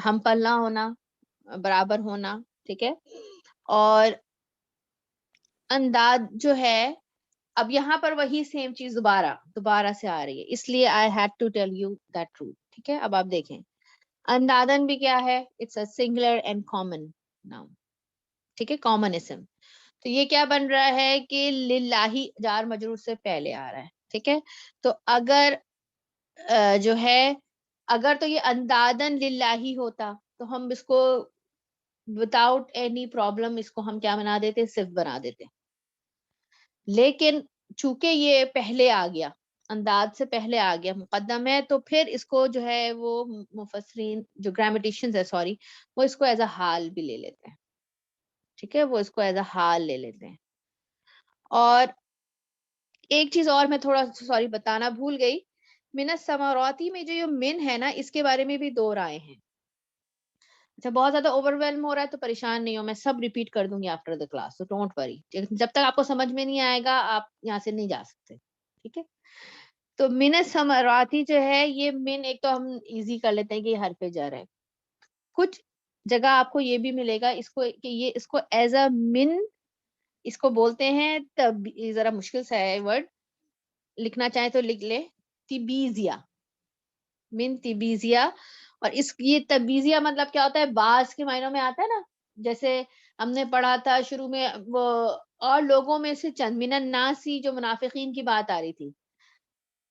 ہم پلہ ہونا, برابر ہونا, ٹھیک ہے. اور انداز جو ہے, اب یہاں پر وہی سیم چیز دوبارہ سے آ رہی ہے, اس لیے I had to tell you that truth, ٹھیک ہے. اب آپ دیکھیں اندادن بھی کیا ہے, it's a singular and common noun, ٹھیک ہے, common اسم. تو یہ کیا بن رہا ہے کہ للہ جار مجرور سے پہلے آ رہا ہے, ٹھیک ہے. تو اگر جو ہے, اگر تو یہ اندادن للہ ہوتا تو ہم اس کو without any problem اس کو ہم کیا بنا دیتے, صرف بنا دیتے. لیکن چونکہ یہ پہلے آ گیا, انداز سے پہلے آ گیا, مقدم ہے, تو پھر اس کو جو ہے وہ مفسرین جو گرامیٹیشنز ہے سوری, وہ اس کو ایز اے حال بھی لے لیتے ہیں, ٹھیک ہے, وہ اس کو ایز اے حال لے لیتے ہیں. اور ایک چیز اور میں تھوڑا سوری بتانا بھول گئی, من الثمراتی میں جو یہ من ہے نا, اس کے بارے میں بھی دو رائے ہیں. اچھا, بہت زیادہ اوور ویلم ہو رہا ہے تو پریشان نہیں ہو, میں سب ریپیٹ کر دوں گی آفٹر دا کلاس, تو ڈونٹ وری. جب تک آپ کو سمجھ میں نہیں آئے گا آپ یہاں سے نہیں جا سکتے, ٹھیک ہے. تو من الثمراتی جو ہے, یہ من ایک تو ہم ایزی کر لیتے ہیں کہ یہ حرف جر ہے. کچھ جگہ آپ کو یہ بھی ملے گا اس کو کہ یہ اس کو ایز اے من اس کو بولتے ہیں. ذرا مشکل سا ہے ورڈ, لکھنا چاہیں تو لکھ لے, تبیزیا, من تبیزیا. اور اس یہ تبیزیا مطلب کیا ہوتا ہے, بعض کے معنوں میں آتا ہے نا, جیسے ہم نے پڑھا تھا شروع میں وہ, اور لوگوں میں سے چند, من الناسی جو منافقین کی بات آ رہی تھی,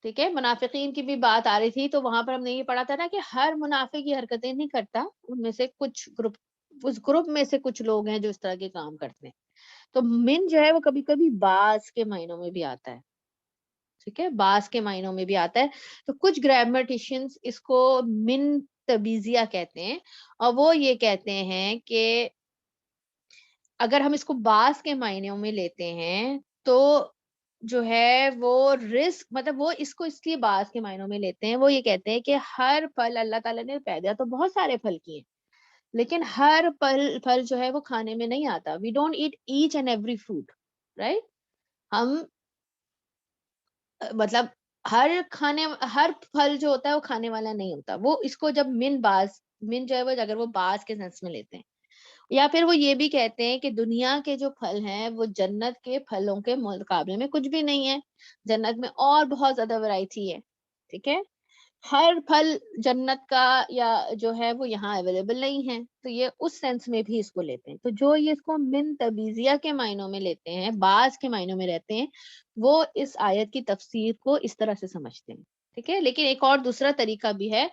ٹھیک ہے, منافقین کی بھی بات آ رہی تھی, تو وہاں پر ہم نے یہ پڑھا تھا نا کہ ہر منافق یہ حرکتیں نہیں کرتا, ان میں سے کچھ گروپ, اس گروپ میں سے کچھ لوگ ہیں جو اس طرح کے کام کرتے ہیں. تو من جو ہے وہ کبھی کبھی بعض کے معنوں میں بھی آتا ہے, ٹھیک ہے, بعض کے معنوں میں بھی آتا ہے. تو کچھ گرامیٹیشینز اس کو من تبیزیا کہتے ہیں, اور وہ یہ کہتے ہیں کہ اگر ہم اس کو بعض کے معنوں میں لیتے ہیں تو جو ہے وہ رزق, مطلب وہ اس کو اس لیے بعض کے معنوں میں لیتے ہیں, وہ یہ کہتے ہیں کہ ہر پھل اللہ تعالیٰ نے پیدا تو بہت سارے پھل کیے, لیکن ہر پھل جو ہے وہ کھانے میں نہیں آتا. We don't eat each and every fruit, right. ہم مطلب ہر پھل جو ہوتا ہے وہ کھانے والا نہیں ہوتا. وہ اس کو جب من جو ہے وہ اگر وہ بعض کے سینس میں لیتے ہیں, یا پھر وہ یہ بھی کہتے ہیں کہ دنیا کے جو پھل ہیں وہ جنت کے پھلوں کے مقابلے میں کچھ بھی نہیں ہے, جنت میں اور بہت زیادہ ویرائٹی ہے, ٹھیک ہے. ہر پھل جنت کا یا جو ہے وہ یہاں اویلیبل نہیں ہے, تو یہ اس سینس میں بھی اس کو لیتے ہیں. تو جو یہ اس کو من تبیزیا کے معنوں میں لیتے ہیں, بعض کے معنوں میں رہتے ہیں, وہ اس آیت کی تفسیر کو اس طرح سے سمجھتے ہیں, ٹھیک ہے. لیکن ایک اور دوسرا طریقہ بھی ہے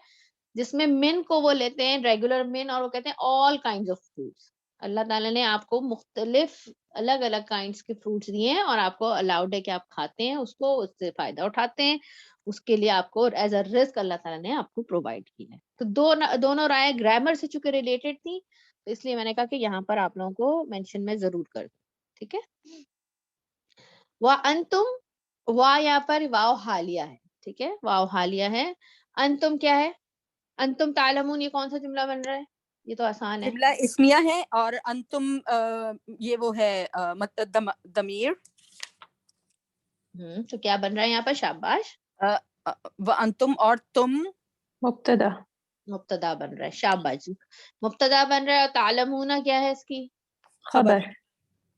جس میں من کو وہ لیتے ہیں ریگولر من, اور وہ کہتے ہیں آل کائنڈز آف فروٹس. اللہ تعالیٰ نے آپ کو مختلف الگ الگ کائنڈس کے فروٹس دیے ہیں, اور آپ کو الاؤڈ ہے کہ آپ کھاتے ہیں اس کو, اس سے فائدہ اٹھاتے ہیں, اس کے لیے آپ کو ایز اے رزق اللہ تعالیٰ نے آپ کو پرووائڈ کی ہے. تو دونوں رائے گرامر سے چونکہ ریلیٹڈ تھی, تو اس لیے میں نے کہا کہ یہاں پر آپ لوگوں کو مینشن میں ضرور کر دوں, ٹھیک ہے. وَأَنْتُمْ, وا یہاں پر واو حالیہ ہے, ٹھیک ہے, واو حالیہ ہے. انتم کیا ہے, انتم تعلمون, یہ کون سا جملہ بن رہا ہے, یہ تو آسان ہے. جملہ اسمیہ ہے, اور انتم یہ وہ ہے ضمیر. تو کیا بن رہا ہے یہاں پر, شاباش, وانتم اور تم مبتدا. مبتدا بن رہا ہے, شاباش, مبتدا بن رہا ہے. اور تعلمون کیا ہے اس کی, خبر.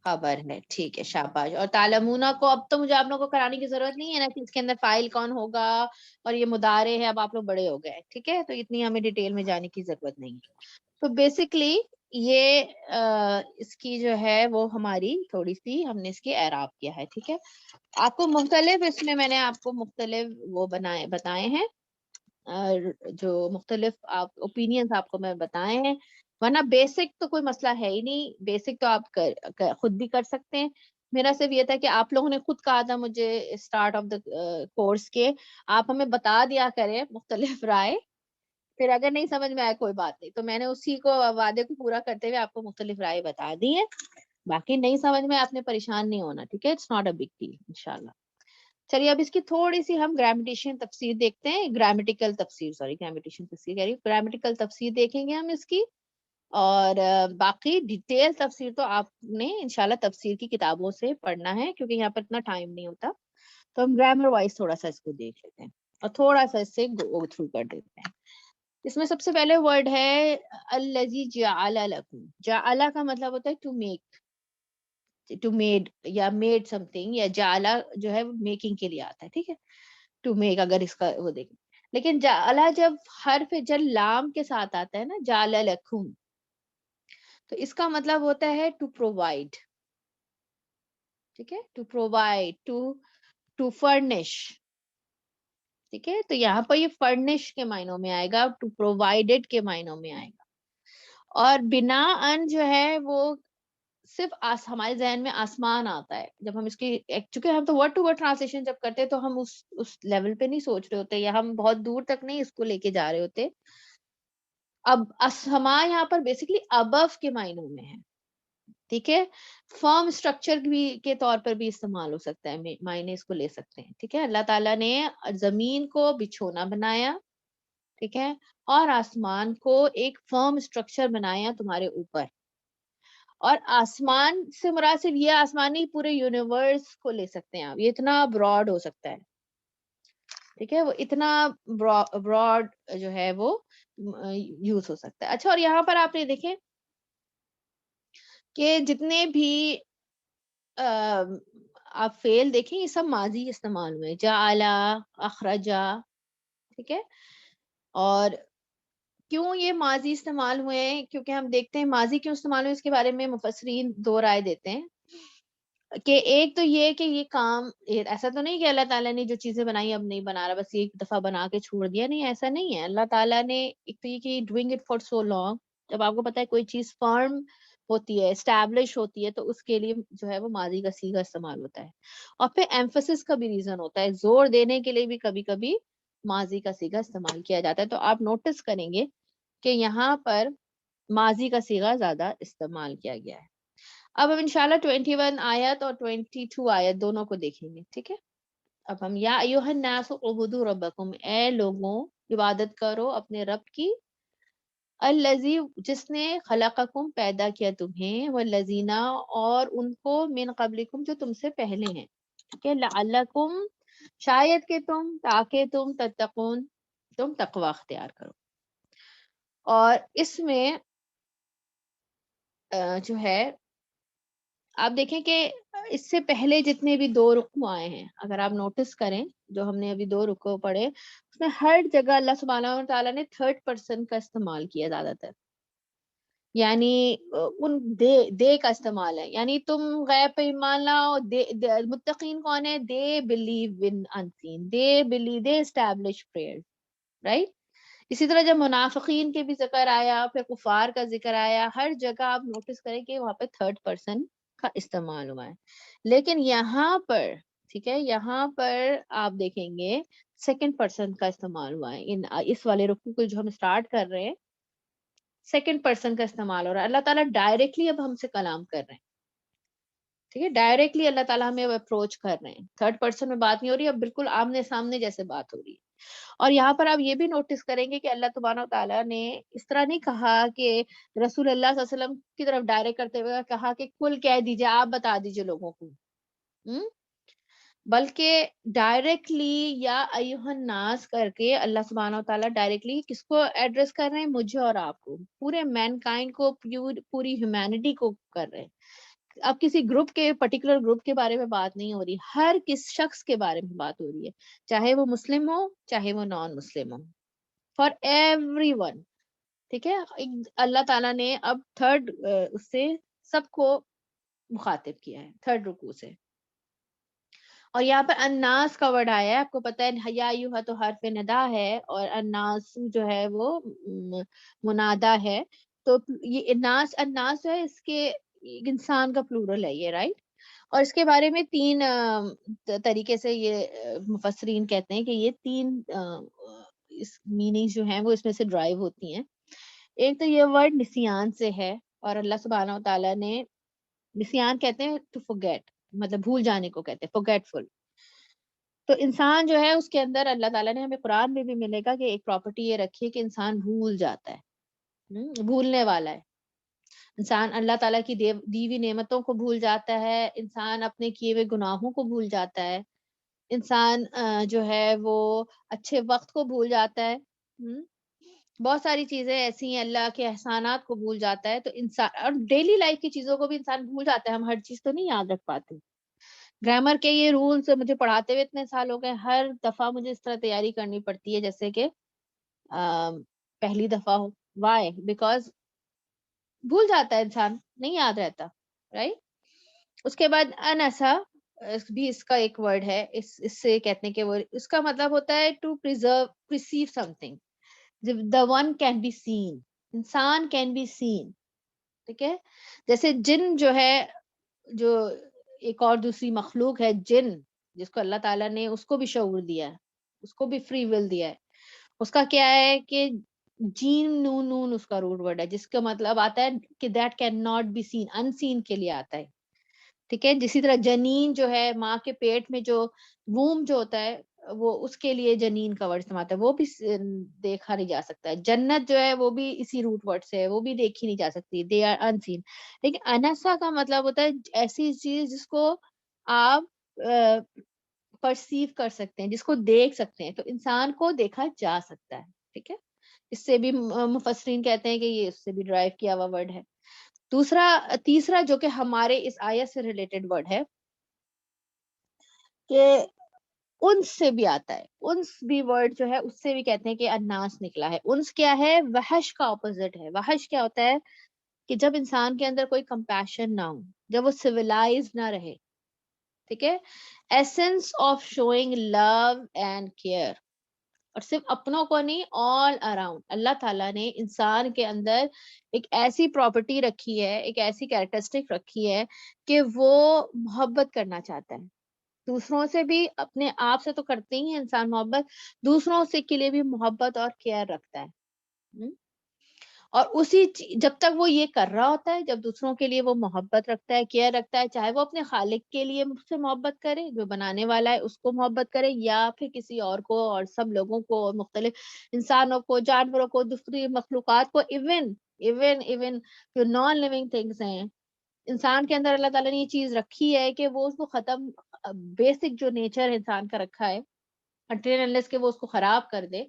خبر ہے, ٹھیک ہے, شاباش. اور تعلمون کو اب تو مجھے آپ لوگوں کو کرانے کی ضرورت نہیں ہے نا کہ اس کے اندر فاعل کون ہوگا, اور یہ مضارع ہے, اب آپ لوگ بڑے ہو گئے, ٹھیک ہے, تو اتنی ہمیں ڈیٹیل میں جانے کی ضرورت نہیں ہے. تو بیسکلی یہ اس کی جو ہے وہ ہماری تھوڑی سی ہم نے اس کی اعراب کیا ہے, ٹھیک ہے. آپ کو مختلف اس میں نے آپ کو مختلف وہ بتائے ہیں, جو مختلف آپ اوپینینز آپ کو میں بتائے ہیں, ورنہ بیسک تو کوئی مسئلہ ہے ہی نہیں, بیسک تو آپ خود بھی کر سکتے ہیں. میرا صرف یہ تھا کہ آپ لوگوں نے خود کہا تھا مجھے اسٹارٹ آف دا کورس کے, آپ ہمیں بتا دیا کریں مختلف رائے, پھر اگر نہیں سمجھ میں آئے کوئی بات نہیں, تو میں نے اسی کو وعدے کو پورا کرتے ہوئے آپ کو مختلف رائے بتا دی ہے. باقی نہیں سمجھ میں آپ نے پریشان نہیں ہونا, ٹھیک ہے, it's not a big deal انشاءاللہ. چلیے اب اس کی تھوڑی سی ہم گرامیٹیشن تفسیر دیکھتے ہیں, گرامیٹیکل تفسیر, گرامیٹیشن تفسیر کہہ رہی ہوں, گرامیٹیکل تفسیر دیکھیں گے ہم اس کی. اور باقی ڈیٹیل تفسیر تو آپ نے انشاءاللہ تفسیر کی کتابوں سے پڑھنا ہے, کیونکہ یہاں پر اتنا ٹائم نہیں ہوتا, تو ہم گرامر وائز تھوڑا سا اس کو دیکھ لیتے ہیں اور تھوڑا سا اس سے گو تھرو کر دیتے ہیں. اس میں سب سے پہلے ورڈ ہے الذی جعل لکم. جعل کا مطلب ہوتا ہے ٹو میک, ٹو میڈ یا میڈ سم تھنگ, یا جعل جو ہے میکنگ کے لیے آتا ہے, ٹھیک ہے, ٹو میک اگر اس کا وہ دیکھیں. لیکن جعل جب حرف جر لام کے ساتھ آتا ہے نا, جعل لکم, تو اس کا مطلب ہوتا ہے ٹو پرووائڈ, ٹھیک ہے, ٹو پرووائڈ, ٹو فرنش, ٹھیک ہے. تو یہاں پر یہ فرنش کے معنوں میں آئے گا, ٹو پرووائڈڈ کے معنوں میں آئے گا. اور بنا ان جو ہے وہ صرف ہمارے ذہن میں آسمان آتا ہے جب ہم اس کی, چونکہ ہم تو ورڈ ٹو ورڈ ٹرانسلیشن جب کرتے ہیں تو ہم اس لیول پہ نہیں سوچ رہے ہوتے, یا ہم بہت دور تک نہیں اس کو لے کے جا رہے ہوتے. اب اسما یہاں پر بیسکلی ابو کے معنوں میں ہے, ٹھیک ہے, فرم اسٹرکچر بھی کے طور پر بھی استعمال ہو سکتا ہے, معنی اس کو لے سکتے ہیں, ٹھیک ہے. اللہ تعالیٰ نے زمین کو بچھونا بنایا, ٹھیک ہے, اور آسمان کو ایک فرم اسٹرکچر بنایا تمہارے اوپر. اور آسمان سے مراد صرف یہ آسمان نہیں, پورے یونیورس کو لے سکتے ہیں آپ, یہ اتنا براڈ ہو سکتا ہے, ٹھیک ہے, وہ اتنا براڈ جو ہے وہ یوز ہو سکتا ہے. اچھا, اور یہاں پر آپ نے دیکھیں کہ جتنے بھی آپ فیل دیکھیں یہ سب ماضی استعمال ہوئے, جعلا, اخرجا, ٹھیک ہے. اور کیوں یہ ماضی استعمال ہوئے ہیں, کیونکہ ہم دیکھتے ہیں ماضی کیوں استعمال ہوئے, اس کے بارے میں مفسرین دو رائے دیتے ہیں. کہ ایک تو یہ کہ یہ کام ایسا تو نہیں کہ اللہ تعالیٰ نے جو چیزیں بنائی اب نہیں بنا رہا, بس ایک دفعہ بنا کے چھوڑ دیا, نہیں ایسا نہیں ہے. اللہ تعالیٰ نے ایک تو یہ کہ doing it for so long, جب آپ کو پتا ہے کوئی چیز فرم ہوتی ہے, اسٹیبلش ہوتی ہے, تو اس کے لیے جو ہے وہ ماضی کا صیغہ استعمال ہوتا ہے. اور پھر ایمفسس کا بھی ریزن ہوتا ہے, زور دینے کے لیے بھی کبھی کبھی ماضی کا صیغہ استعمال کیا جاتا ہے. تو آپ نوٹس کریں گے کہ یہاں پر ماضی کا صیغہ زیادہ استعمال کیا گیا ہے. اب ہم انشاءاللہ 21 آیت اور 22 آیت دونوں کو دیکھیں گے, ٹھیک ہے. اب ہم یا ایھا الناس اعبدوا ربکم, اے لوگوں عبادت کرو اپنے رب کی, الذی جس نے خلقکم پیدا کیا تمہیں, والذین اور ان کو, من قبلکم جو تم سے پہلے ہیں, ٹھیک ہے, لعلکم شاید کہ تم, تاکہ تم تتقون تم تقوی اختیار کرو. اور اس میں جو ہے آپ دیکھیں کہ اس سے پہلے جتنے بھی دو رکوع آئے ہیں, اگر آپ نوٹس کریں جو ہم نے ابھی دو رکوع پڑھے, اس میں ہر جگہ اللہ سبحانہ و تعالیٰ نے تھرڈ پرسن کا استعمال کیا زیادہ تر, یعنی ان دے کا استعمال ہے. یعنی تم غیب پہ ایمان لاؤ, متقین کون ہے, they believe in unseen, they establish prayer, right. اسی طرح جب منافقین کے بھی ذکر آیا, پھر کفار کا ذکر آیا, ہر جگہ آپ نوٹس کریں کہ وہاں پہ تھرڈ پرسن کا استعمال ہوا ہے. لیکن یہاں پر, ٹھیک ہے, یہاں پر آپ دیکھیں گے سیکنڈ پرسن کا استعمال ہوا ہے. اس والے رکوع کو جو ہم اسٹارٹ کر رہے ہیں, سیکنڈ پرسن کا استعمال ہو رہا ہے. اللہ تعالیٰ ڈائریکٹلی اب ہم سے کلام کر رہے ہیں, ٹھیک ہے, ڈائریکٹلی اللہ تعالیٰ ہمیں اب اپروچ کر رہے ہیں, تھرڈ پرسن میں بات نہیں ہو رہی, اب بالکل آمنے سامنے جیسے بات ہو رہی ہے. اور یہاں پر آپ یہ بھی نوٹس کریں گے کہ اللہ تبارک و تعالیٰ نے اس طرح نہیں کہا کہ رسول اللہ صلی اللہ علیہ وسلم کی طرف ڈائریکٹ کرتے ہوئے کہا کہ کل کہہ دیجئے, آپ بتا دیجئے لوگوں کو, بلکہ ڈائریکٹلی یا ایھا الناس کر کے اللہ سبحانہ و تعالیٰ ڈائریکٹلی کس کو ایڈریس کر رہے ہیں, مجھے اور آپ کو, پورے مین کائنڈ کو, پوری ہیومینٹی کو کر رہے ہیں. اب کسی گروپ کے, پرٹیکولر گروپ کے بارے میں بات نہیں ہو رہی, ہر کس شخص کے بارے میں بات ہو رہی ہے, چاہے وہ مسلم ہو چاہے وہ نان مسلم ہو, فار ایوری ون, ٹھیک ہے. اللہ تعالیٰ نے اب تھرڈ اس سے سب کو مخاطب کیا ہے, تھرڈ رکوع سے. اور یہاں پر الناس کا ورڈ آیا ہے, آپ کو پتہ ہے یا ایھا تو حرف ندا ہے, اور الناس جو ہے وہ منادا ہے. تو یہ الناس جو ہے اس کے انسان کا پلورل ہے یہ, رائٹ. اور اس کے بارے میں تین طریقے سے یہ مفسرین کہتے ہیں کہ یہ تین اس میننگ جو ہیں وہ اس میں سے ڈرائیو ہوتی ہیں. ایک تو یہ ورڈ نسیان سے ہے, اور اللہ سبحانہ و تعالیٰ نے, نسیان کہتے ہیں ٹو forget, مطلب بھول جانے کو کہتے ہیں, forgetful. تو انسان جو ہے اس کے اندر اللہ تعالیٰ نے, ہمیں قرآن میں بھی ملے گا کہ ایک پراپرٹی یہ رکھی ہے کہ انسان بھول جاتا ہے, بھولنے والا ہے. انسان اللہ تعالیٰ کی دی ہوئی نعمتوں کو بھول جاتا ہے, انسان اپنے کیے ہوئے گناہوں کو بھول جاتا ہے, انسان جو ہے وہ اچھے وقت کو بھول جاتا ہے, بہت ساری چیزیں ایسی ہیں, اللہ کے احسانات کو بھول جاتا ہے. تو انسان, اور ڈیلی لائف کی چیزوں کو بھی انسان بھول جاتا ہے, ہم ہر چیز تو نہیں یاد رکھ پاتے. گرامر کے یہ رولز مجھے پڑھاتے ہوئے اتنے سال ہو گئے, ہر دفعہ مجھے اس طرح تیاری کرنی پڑتی ہے جیسے کہ پہلی دفعہ ہو. وائی؟ بیکاز بھول جاتا ہے انسان, نہیں یاد رہتا, رائٹ. اس کے بعد انسا بھی اس کا ایک ورڈ ہے, اس سے کہتے ہیں کہ وہ, اس کا مطلب ہوتا ہے to perceive something, the one can be seen, انسان can be seen, ٹھیک ہے. جیسے جن جو ہے, جو ایک اور دوسری مخلوق ہے جن, جس کو اللہ تعالیٰ نے اس کو بھی شعور دیا ہے, اس کو بھی فری ول دیا ہے. اس کا کیا ہے کہ جین نون اس کا روٹ ورڈ ہے, جس کا مطلب آتا ہے کہ that can not be seen, unseen کے لیے آتا ہے, ٹھیک ہے. جسی طرح جنین جو ہے, ماں کے پیٹ میں جو ووم جو ہوتا ہے, وہ اس کے لیے جنین کا ورڈ استعمال ہوتا ہے, وہ بھی دیکھا نہیں جا سکتا ہے. جنت جو ہے وہ بھی اسی روٹ ورڈ سے ہے, وہ بھی دیکھی نہیں جا سکتی, دے آر ان سین. لیکن انسا کا مطلب ہوتا ہے ایسی چیز جس کو آپ پرسیو کر سکتے ہیں, جس کو دیکھ سکتے ہیں, تو انسان کو دیکھا جا سکتا ہے. ٹھیک ہے, اس سے بھی مفسرین کہتے ہیں کہ یہ اس سے بھی ڈرائیو کیا ہوا ورڈ ہے. تیسرا جو کہ ہمارے اس آیت سے ریلیٹڈ ورڈ ہے کہ انس سے بھی آتا ہے. انس بھی ورڈ جو ہے اس سے بھی کہتے ہیں کہ الناس نکلا ہے. انس کیا ہے؟ وحش کا اپوزٹ ہے. وحش کیا ہوتا ہے؟ کہ جب انسان کے اندر کوئی کمپیشن نہ ہو, جب وہ سویلائز نہ رہے. ٹھیک ہے, essence of showing love and care, اور صرف اپنوں کو نہیں, آل اراؤنڈ. اللہ تعالیٰ نے انسان کے اندر ایک ایسی پراپرٹی رکھی ہے, ایک ایسی کیریکٹرسٹک رکھی ہے کہ وہ محبت کرنا چاہتا ہے دوسروں سے بھی. اپنے آپ سے تو کرتے ہی ہے انسان محبت, دوسروں سے کے لیے بھی محبت اور کیئر رکھتا ہے. اور جب تک وہ یہ کر رہا ہوتا ہے, جب دوسروں کے لیے وہ محبت رکھتا ہے, کیئر رکھتا ہے, چاہے وہ اپنے خالق کے لیے مجھ سے محبت کرے, جو بنانے والا ہے اس کو محبت کرے, یا پھر کسی اور کو, اور سب لوگوں کو, اور مختلف انسانوں کو, جانوروں کو, دوسری مخلوقات کو, ایون جو نان لیونگ تھنگس ہیں, انسان کے اندر اللہ تعالیٰ نے یہ چیز رکھی ہے کہ وہ اس کو ختم, بیسک جو نیچر انسان کا رکھا ہے, until unless کہ وہ اس کو خراب کر دے,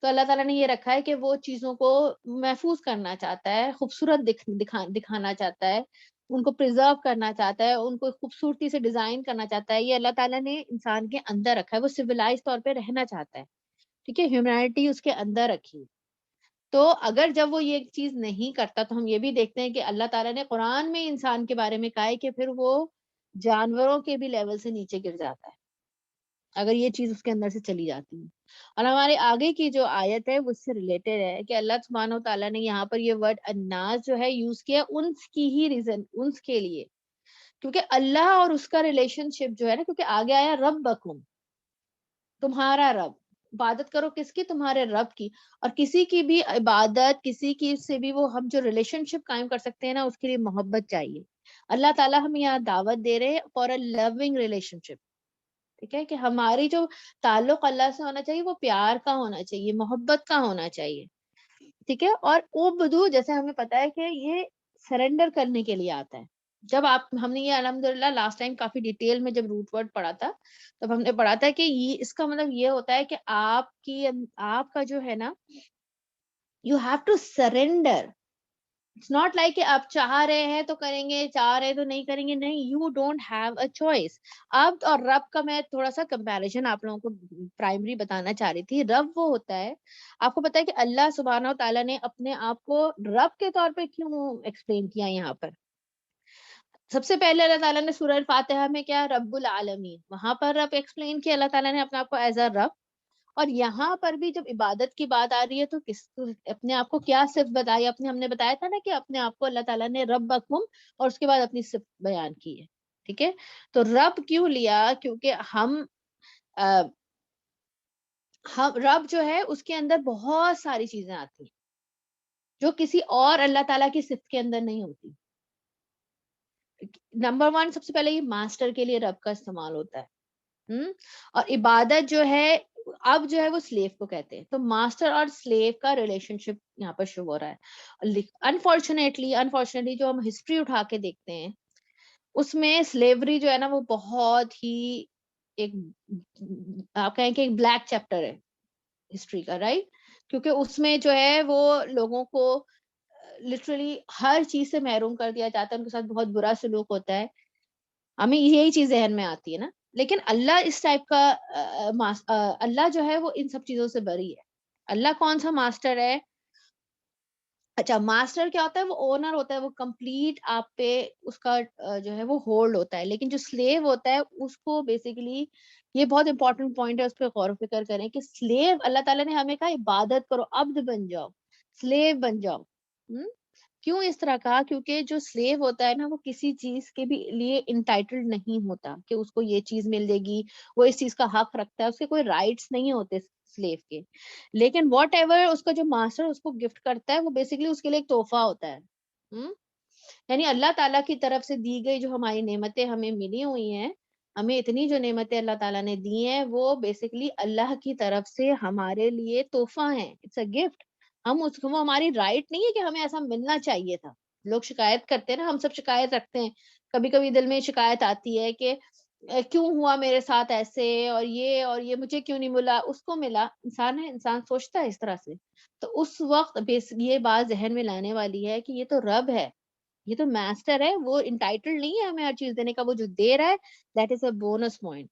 تو اللہ تعالیٰ نے یہ رکھا ہے کہ وہ چیزوں کو محفوظ کرنا چاہتا ہے, خوبصورت دکھانا چاہتا ہے, ان کو پرزرو کرنا چاہتا ہے, ان کو خوبصورتی سے ڈیزائن کرنا چاہتا ہے. یہ اللہ تعالیٰ نے انسان کے اندر رکھا ہے. وہ سویلائز طور پہ رہنا چاہتا ہے. ٹھیک ہے, ہیومینٹی اس کے اندر رکھی. تو اگر جب وہ یہ چیز نہیں کرتا, تو ہم یہ بھی دیکھتے ہیں کہ اللہ تعالیٰ نے قرآن میں انسان کے بارے میں کہا ہے کہ پھر وہ جانوروں کے بھی لیول سے نیچے گر جاتا ہے اگر یہ چیز اس کے اندر سے چلی جاتی ہے. اور ہمارے آگے کی جو آیت ہے وہ اس سے ریلیٹڈ ہے کہ اللہ سبحانہ و تعالیٰ نے یہاں پر یہ ورڈ الناس جو ہے یوز کیا انس کی ہی ریزن, انس کے لیے, کیونکہ اللہ اور اس کا ریلیشن شپ جو ہے نا, کیونکہ آگے آیا ربکم, تمہارا رب. عبادت کرو کس کی؟ تمہارے رب کی. اور کسی کی بھی عبادت, کسی کی سے بھی وہ ہم جو ریلیشن شپ قائم کر سکتے ہیں نا, اس کے لیے محبت چاہیے. اللہ تعالیٰ ہمیں یہاں دعوت دے رہے فار اے لونگ ریلیشن شپ. ٹھیک ہے, کہ ہماری جو تعلق اللہ سے ہونا چاہیے وہ پیار کا ہونا چاہیے, محبت کا ہونا چاہیے. ٹھیک ہے, اور عبدو جیسے ہمیں پتا ہے کہ یہ سرنڈر کرنے کے لیے آتا ہے. جب ہم نے یہ الحمدللہ لاسٹ ٹائم کافی ڈیٹیل میں جب روٹ ورڈ پڑھا تھا, تب ہم نے پڑھا تھا کہ اس کا مطلب یہ ہوتا ہے کہ آپ کا جو ہے نا, you have to surrender. It's not like کہ آپ چاہ رہے ہیں تو کریں گے, چاہ رہے تو نہیں کریں گے, نہیں, you don't have a choice. اب اور رب کا میں تھوڑا سا کمپیریزن آپ لوگوں کو پرائمری بتانا چاہ رہی تھی. رب وہ ہوتا ہے, آپ کو پتا ہے کہ اللہ سبحانہ و تعالیٰ نے اپنے آپ کو رب کے طور پہ کیوں ایکسپلین کیا یہاں پر. سب سے پہلے اللہ تعالیٰ نے سورہ الفاتحہ میں کیا, رب العالمین, وہاں پر رب ایکسپلین کیا اللہ تعالیٰ نے اپنے آپ کو ایز اے رب. اور یہاں پر بھی جب عبادت کی بات آ رہی ہے تو اپنے آپ کو کیا صفت بتائی, ہم نے بتایا تھا نا کہ اپنے آپ کو اللہ تعالیٰ نے رب بکم, اور اس کے بعد اپنی صفت بیان کی ہے. ٹھیک ہے, تو رب کیوں لیا؟ کیونکہ رب جو ہے اس کے اندر بہت ساری چیزیں آتی ہیں جو کسی اور اللہ تعالیٰ کی صفت کے اندر نہیں ہوتی. نمبر 1 سب سے پہلے یہ ماسٹر کے لیے رب کا استعمال ہوتا ہے, اور عبادت جو ہے اب جو ہے وہ سلیو کو کہتے ہیں. تو ماسٹر اور سلیو کا ریلیشن شپ یہاں پر شو ہو رہا ہے. انفارچونیٹلی جو ہم ہسٹری اٹھا کے دیکھتے ہیں اس میں سلیوری جو ہے نا وہ بہت ہی ایک, آپ کہیں کہ ایک بلیک چیپٹر ہے ہسٹری کا, رائٹ. کیونکہ اس میں جو ہے وہ لوگوں کو لٹرلی ہر چیز سے محروم کر دیا جاتا ہے, ان کے ساتھ بہت برا سلوک ہوتا ہے. ہمیں یہی چیز ذہن میں آتی ہے نا, لیکن اللہ اس ٹائپ کا اللہ جو ہے وہ ان سب چیزوں سے بری ہے. اللہ کون سا ماسٹر ہے؟ اچھا, ماسٹر کیا ہوتا ہے؟ وہ اونر ہوتا ہے, وہ کمپلیٹ آپ پہ اس کا جو ہے وہ ہولڈ ہوتا ہے. لیکن جو سلیو ہوتا ہے اس کو بیسیکلی, یہ بہت امپورٹنٹ پوائنٹ ہے, اس پہ غور و فکر کریں کہ سلیو, اللہ تعالیٰ نے ہمیں کہا عبادت کرو, عبد بن جاؤ, سلیو بن جاؤ. کیوں اس طرح کہا؟ کیونکہ جو سلیو ہوتا ہے نا وہ کسی چیز کے بھی لیے انٹائٹلڈ نہیں ہوتا کہ اس کو یہ چیز مل جائے گی, وہ اس چیز کا حق رکھتا ہے, اس کے کوئی رائٹس نہیں ہوتے سلیو کے. لیکن واٹ ایور اس کا جو ماسٹر اس کو گفٹ کرتا ہے وہ بیسیکلی اس کے لیے ایک تحفہ ہوتا ہے. یعنی اللہ تعالیٰ کی طرف سے دی گئی جو ہماری نعمتیں ہمیں ملی ہوئی ہیں, ہمیں اتنی جو نعمتیں اللہ تعالیٰ نے دی ہیں وہ بیسیکلی اللہ کی طرف سے ہمارے لیے تحفہ ہیں. It's a gift. وہ ہماری رائٹ نہیں ہے کہ ہمیں ایسا ملنا چاہیے تھا. لوگ شکایت کرتے ہیں نا, ہم سب شکایت رکھتے ہیں, کبھی کبھی دل میں شکایت آتی ہے کہ کیوں ہوا میرے ساتھ ایسے، اور یہ مجھے کیوں نہیں ملا، اس کو ملا. انسان ہے، انسان سوچتا ہے اس طرح سے. تو اس وقت یہ بات ذہن میں لانے والی ہے کہ یہ تو رب ہے، یہ تو ماسٹر ہے، وہ انٹائٹل نہیں ہے ہمیں ہر چیز دینے کا. وہ جو دے رہا ہے that is a bonus point.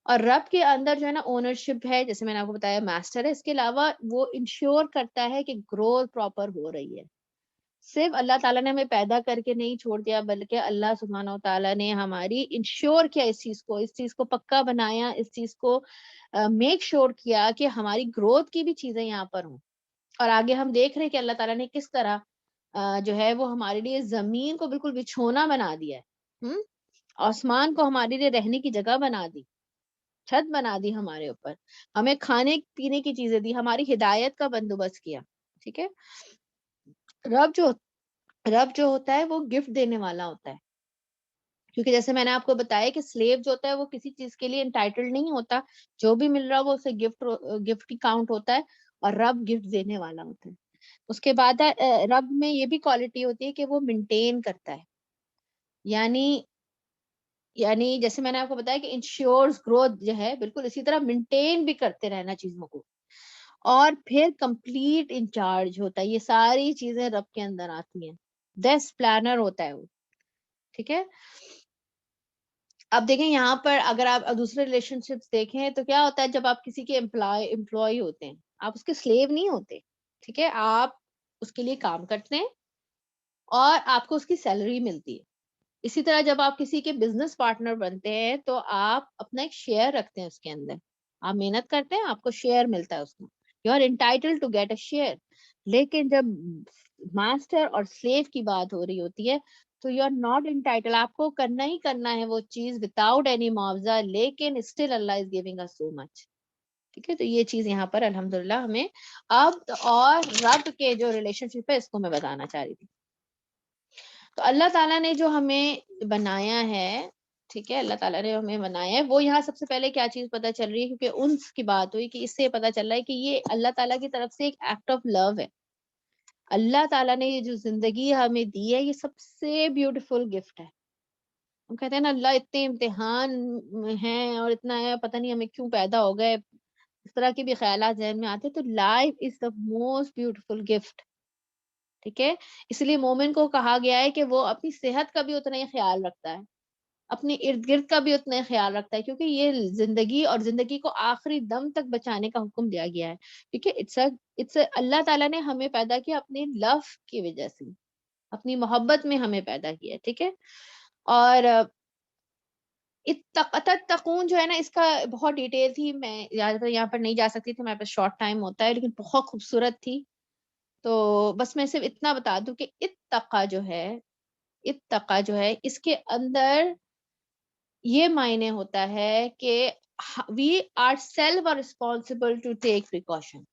اور رب کے اندر جو ہے نا اونرشپ ہے، جیسے میں نے آپ کو بتایا ماسٹر ہے. اس کے علاوہ وہ انشور کرتا ہے کہ گروتھ پراپر ہو رہی ہے. صرف اللہ تعالیٰ نے ہمیں پیدا کر کے نہیں چھوڑ دیا، بلکہ اللہ سبحانہ و تعالیٰ نے ہماری انشور کیا اس چیز کو پکا بنایا، اس چیز کو میک شور کیا کہ ہماری گروتھ کی بھی چیزیں یہاں پر ہوں. اور آگے ہم دیکھ رہے ہیں کہ اللہ تعالیٰ نے کس طرح جو ہے وہ ہمارے لیے زمین کو بالکل بچھونا بنا دیا ہے، آسمان کو ہمارے لیے رہنے کی جگہ بنا دی، چھت بنا دی ہمارے اوپر، ہمیں کھانے پینے کی چیزیں دی، ہماری ہدایت کا بندوبست کیا. ٹھیک ہے. رب جو ہوتا ہے وہ گفٹ دینے والا ہوتا ہے. کیونکہ جیسے میں نے آپ کو بتایا کہ سلیو جو ہوتا ہے وہ کسی چیز کے لیے انٹائٹلڈ نہیں ہوتا، جو بھی مل رہا وہ اسے گفٹ کی کاؤنٹ ہوتا ہے. اور رب گفٹ دینے والا ہوتا ہے. اس کے بعد رب میں یہ بھی کوالٹی ہوتی ہے کہ وہ مینٹین کرتا ہے. یعنی جیسے میں نے آپ کو بتایا کہ انشورز گروتھ جو ہے، بالکل اسی طرح مینٹین بھی کرتے رہنا چیزوں کو. اور پھر کمپلیٹ انچارج ہوتا ہے. یہ ساری چیزیں رب کے اندر آتی ہیں. بیسٹ پلانر ہوتا ہے وہ. ٹھیک ہے. اب دیکھیں یہاں پر اگر آپ دوسرے ریلیشن شپس دیکھیں تو کیا ہوتا ہے، جب آپ کسی کے امپلائی ہوتے ہیں، آپ اس کے سلیو نہیں ہوتے. ٹھیک ہے. آپ اس کے لیے کام کرتے ہیں اور آپ کو اس کی سیلری ملتی ہے. اسی طرح جب آپ کسی کے بزنس پارٹنر بنتے ہیں تو آپ اپنا ایک شیئر رکھتے ہیں اس کے اندر. آپ محنت کرتے ہیں، آپ کو شیئر ملتا ہے اس میں. You are entitled to get a share. لیکن جب ماسٹر اور سلیو کی بات ہو رہی ہوتی ہے تو یو آر ناٹ انٹائٹل. آپ کو کرنا ہی کرنا ہے وہ چیز وداؤٹ اینی معاوضہ، لیکن اسٹل اللہ از گیونگ اس سو مچ. ٹھیک ہے. تو یہ چیز یہاں پر الحمدللہ ہمیں اب اور رب کے جو ریلیشن شپ ہے اس کو میں بتانا چاہ رہی تھی. تو اللہ تعالیٰ نے جو ہمیں بنایا ہے، ٹھیک ہے، اللہ تعالیٰ نے ہمیں بنایا ہے، وہ یہاں سب سے پہلے کیا چیز پتہ چل رہی ہے، کیونکہ انس کی بات ہوئی کہ اس سے پتہ چل رہا ہے کہ یہ اللہ تعالیٰ کی طرف سے ایک ایکٹ آف لو ہے. اللہ تعالیٰ نے یہ جو زندگی ہمیں دی ہے یہ سب سے بیوٹیفل گفٹ ہے. ہم کہتے ہیں نا اللہ اتنے امتحان ہیں اور اتنا ہے، پتہ نہیں ہمیں کیوں پیدا ہو گئے، اس طرح کے بھی خیالات ذہن میں آتے. تو life is the most beautiful gift. ٹھیک ہے. اس لیے مومن کو کہا گیا ہے کہ وہ اپنی صحت کا بھی اتنا ہی خیال رکھتا ہے، اپنے ارد گرد کا بھی اتنا ہی خیال رکھتا ہے، کیونکہ یہ زندگی اور زندگی کو آخری دم تک بچانے کا حکم دیا گیا ہے. کیونکہ اللہ تعالیٰ نے ہمیں پیدا کیا اپنے لو کی وجہ سے، اپنی محبت میں ہمیں پیدا کیا. ٹھیک ہے. اور تتقون جو ہے نا، اس کا بہت ڈیٹیل تھی، میں یہاں پر نہیں جا سکتی تھی، ہمارے پاس شارٹ ٹائم ہوتا ہے، لیکن بہت خوبصورت تھی. تو بس میں صرف اتنا بتا دوں کہ اتقا جو ہے اس کے اندر یہ معنی ہوتا ہے کہ we are self responsible to take precaution.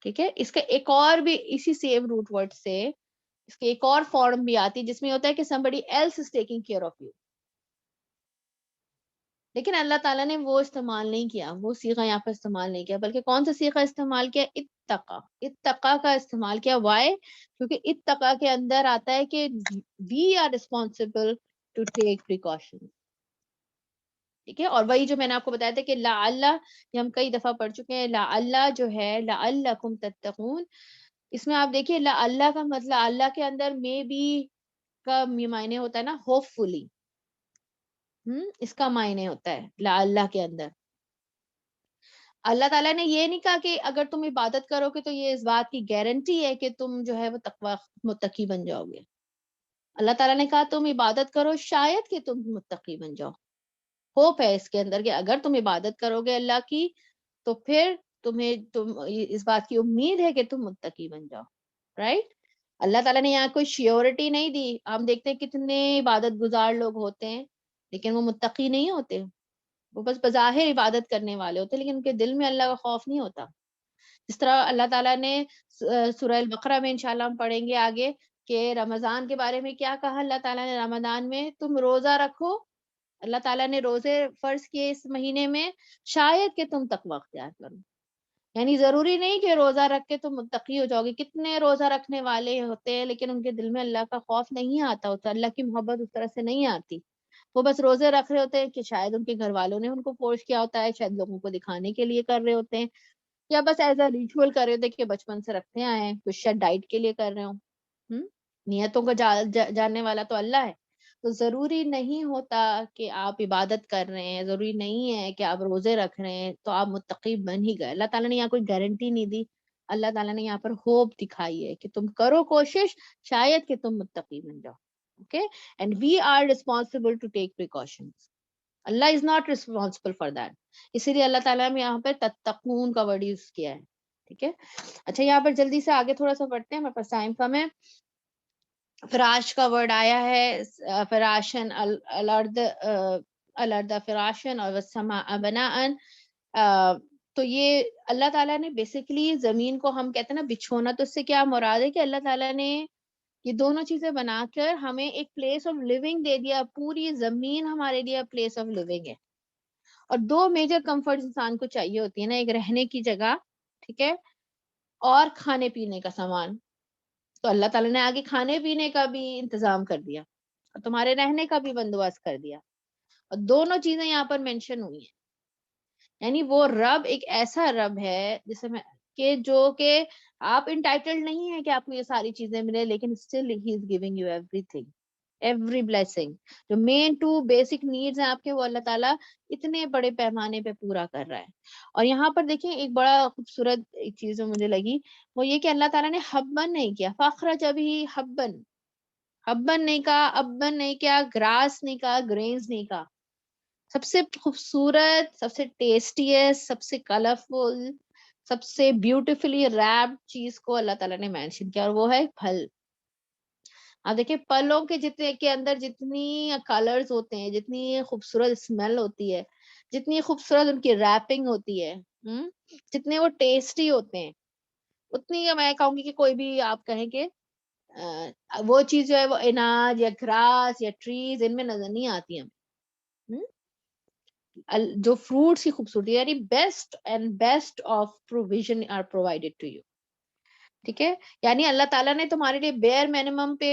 ٹھیک ہے. اس کا ایک اور بھی اسی سیم روٹ ورڈ سے اس کے ایک اور فارم بھی آتی ہے جس میں ہوتا ہے کہ somebody else is taking care of you. لیکن اللہ تعالیٰ نے وہ استعمال نہیں کیا، وہ صیغہ یہاں پر استعمال نہیں کیا، بلکہ کون سا صیغہ استعمال کیا؟ اتقا کا استعمال کیا. why؟ کیونکہ اتقا کے اندر آتا ہے کہ we are responsible to take precautions. ٹھیک ہے. اور وہی جو میں نے آپ کو بتایا تھا کہ لعل، یہ ہم کئی دفعہ پڑھ چکے ہیں، لعل جو ہے لعلکم تتقون، اس میں آپ دیکھیے لعل کا مطلب اللہ کے اندر میں بھی کا معنی ہوتا ہے نا ہوپ فلی. اس کا معنی ہوتا ہے لعل کے اندر. اللہ تعالیٰ نے یہ نہیں کہا کہ اگر تم عبادت کرو گے تو یہ اس بات کی گارنٹی ہے کہ تم جو ہے وہ تقوی متقی بن جاؤ گے. اللہ تعالیٰ نے کہا تم عبادت کرو شاید کہ تم متقی بن جاؤ. ہوپ ہے اس کے اندر کہ اگر تم عبادت کرو گے اللہ کی تو پھر تم اس بات کی امید ہے کہ تم متقی بن جاؤ. رائٹ. اللہ تعالیٰ نے یہاں کوئی شیورٹی نہیں دی. ہم دیکھتے ہیں کتنے عبادت گزار لوگ ہوتے ہیں لیکن وہ متقی نہیں ہوتے، وہ بس بظاہر عبادت کرنے والے ہوتے لیکن ان کے دل میں اللہ کا خوف نہیں ہوتا. جس طرح اللہ تعالیٰ نے سورہ البقرہ میں انشاءاللہ ہم پڑھیں گے آگے کہ رمضان کے بارے میں کیا کہا اللہ تعالیٰ نے، رمضان میں تم روزہ رکھو، اللہ تعالیٰ نے روزے فرض کیے اس مہینے میں شاید کہ تم تقوی اختیار کرو. یعنی ضروری نہیں کہ روزہ رکھ کے تم متقی ہو جاؤ گے. کتنے روزہ رکھنے والے ہوتے ہیں لیکن ان کے دل میں اللہ کا خوف نہیں آتا ہوتا، اللہ کی محبت اس طرح سے نہیں آتی. وہ بس روزے رکھ رہے ہوتے ہیں کہ شاید ان کے گھر والوں نے ان کو فورس کیا ہوتا ہے, شاید لوگوں کو دکھانے کے لیے کر رہے ہوتے ہیں, یا بس ایز اے ریچول کر رہے ہوتے کہ بچپن سے رکھتے آئے ہیں, کچھ شاید ڈائٹ کے لیے کر رہے ہوں. نیتوں کو جاننے والا تو اللہ ہے. تو ضروری نہیں ہوتا کہ آپ عبادت کر رہے ہیں, ضروری نہیں ہے کہ آپ روزے رکھ رہے ہیں تو آپ متقی بن ہی گئے. اللہ تعالیٰ نے یہاں کوئی گارنٹی نہیں دی, اللہ تعالیٰ نے یہاں پر ہوپ دکھائی ہے کہ تم کرو کوشش, شاید کہ تم متقی بن جاؤ. Okay, and we are responsible to take precautions. اللہ is not responsible for that. اسی لیے اللہ تعالیٰ نے یہاں پہ تتقون کا ورڈ یوز کیا ہے. ٹھیک ہے, اچھا یہاں پر جلدی سے آگے تھوڑا سا پڑھتے ہیں, ہمارے پاس ٹائم کم ہے. فراش کا ورڈ آیا ہے, فراشن الارض فراشن اور والسماء بناء. تو یہ اللہ تعالیٰ نے بیسیکلی زمین کو, ہم کہتے ہیں نا بچھونا, تو اس سے کیا مراد ہے کہ اللہ تعالیٰ نے یہ دونوں چیزیں بنا کر ہمیں ایک پلیس آف لیونگ دے دیا. پوری زمین ہمارے لیے پلیس آف لیونگ ہے. اور دو میجر کمفرٹ انسان کو چاہیے ہوتی ہے نا, ایک رہنے کی جگہ, ٹھیک ہے, اور کھانے پینے کا سامان. تو اللہ تعالیٰ نے آگے کھانے پینے کا بھی انتظام کر دیا اور تمہارے رہنے کا بھی بندوبست کر دیا, اور دونوں چیزیں یہاں پر مینشن ہوئی ہیں. یعنی وہ رب ایک ایسا رب ہے جسے میں کہ جو کہ آپ انٹائٹلڈ نہیں ہے کہ آپ کو یہ ساری چیزیں ملے, لیکن still he is giving you every thing, every blessing. جو مین 2 بیسک نیڈز ہیں آپ کے, وہ اللہ تعالیٰ اتنے بڑے پیمانے پہ پورا کر رہا ہے. اور یہاں پر دیکھیں ایک بڑا خوبصورت ایک چیز جو مجھے لگی, وہ یہ کہ اللہ تعالیٰ نے حبن نہیں کیا, فخرج ابھی حبن, حبن نہیں کہا, ابن نہیں کیا, گراس نہیں کہا, گرینز نہیں کہا. سب سے خوبصورت, سب سے ٹیسٹیسٹ, سب سے کلرفل, سب سے بیوٹیفلی ریپڈ چیز کو اللہ تعالیٰ نے مینشن کیا, اور وہ ہے پھل. آپ دیکھیں پھلوں کے جتنے کے اندر جتنی کلرز ہوتے ہیں, جتنی خوبصورت اسمیل ہوتی ہے, جتنی خوبصورت ان کی ریپنگ ہوتی ہے, جتنے وہ ٹیسٹی ہوتے ہیں, اتنی میں کہوں گی کہ کوئی بھی آپ کہیں کہ وہ چیز جو ہے وہ اناج یا گراس یا ٹریز ان میں نظر نہیں آتی ہمیں. جو فروٹس کی خوبصورتی, یعنی best and best of provision are provided to you. ٹھیک ہے, یعنی اللہ تعالیٰ نے تمہارے لیے بیئر مینیمم پہ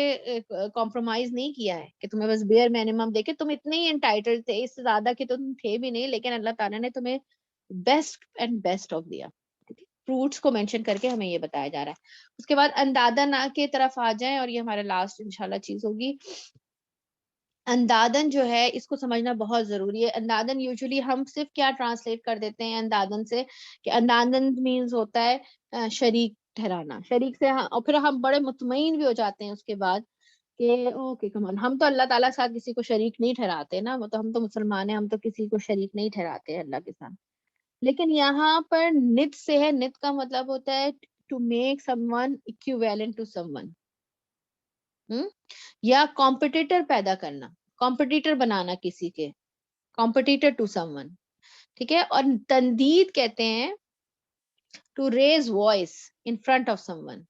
کمپرومائز نہیں کیا ہے کہ تمہیں بس بیئر مینیمم دے کے تم اتنے ہی انٹائٹلڈ تھے, اس سے زیادہ کے تو تم تھے بھی نہیں, لیکن اللہ تعالیٰ نے تمہیں بیسٹ اینڈ بیسٹ آف دیا. فروٹس کو مینشن کر کے ہمیں یہ بتایا جا رہا ہے. اس کے بعد اندادن کی طرف آ جائیں, اور یہ ہمارا لاسٹ انشاءاللہ چیز ہوگی. اندادن جو ہے اس کو سمجھنا بہت ضروری ہے. اندادن یوزلی ہم صرف کیا ٹرانسلیٹ کر دیتے ہیں اندادن سے, کہ اندادن مینز ہوتا ہے شریک ٹھہرانا, شریک سے, اور پھر ہم بڑے مطمئن بھی ہو جاتے ہیں اس کے بعد کہ اوکے کمان, ہم تو اللہ تعالیٰ کے ساتھ کسی کو شریک نہیں ٹھہراتے نا, وہ تو ہم تو مسلمان ہیں, ہم تو کسی کو شریک نہیں ٹھہراتے اللہ کے ساتھ. لیکن یہاں پر نت سے ہے, نت کا مطلب ہوتا ہے to make someone equivalent to someone, یا کمپٹیٹر پیدا کرنا, کمپٹیٹر بنانا کسی کے, کمپٹیٹر ٹو سم ون. ٹھیک ہے, اور تندید کہتے ہیں to raise voice in front of someone.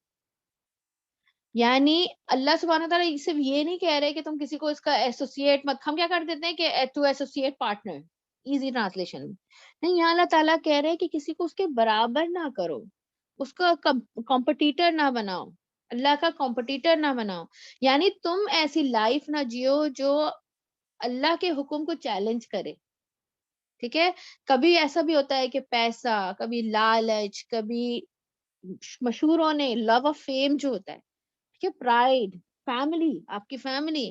یعنی اللہ سبحانہ تعالیٰ صرف یہ نہیں کہہ رہے کہ تم کسی کو اس کا ایسوسیٹ مت, ہم کیا کر دیتے ہیں کہ to associate partner, easy translation میں نہیں, یہاں اللہ تعالیٰ کہہ رہے کہ کسی کو اس کے برابر نہ کرو, اس کا کمپٹیٹر نہ بناؤ, اللہ کا کمپٹیٹر نہ بناؤ. یعنی تم ایسی لائف نہ جیو جو اللہ کے حکم کو چیلنج کرے. ٹھیک ہے, کبھی ایسا بھی ہوتا ہے کہ پیسہ, کبھی لالچ, کبھی مشہور ہونے, لو آف فیم جو ہوتا ہے, ٹھیک ہے, پرائڈ, فیملی, آپ کی فیملی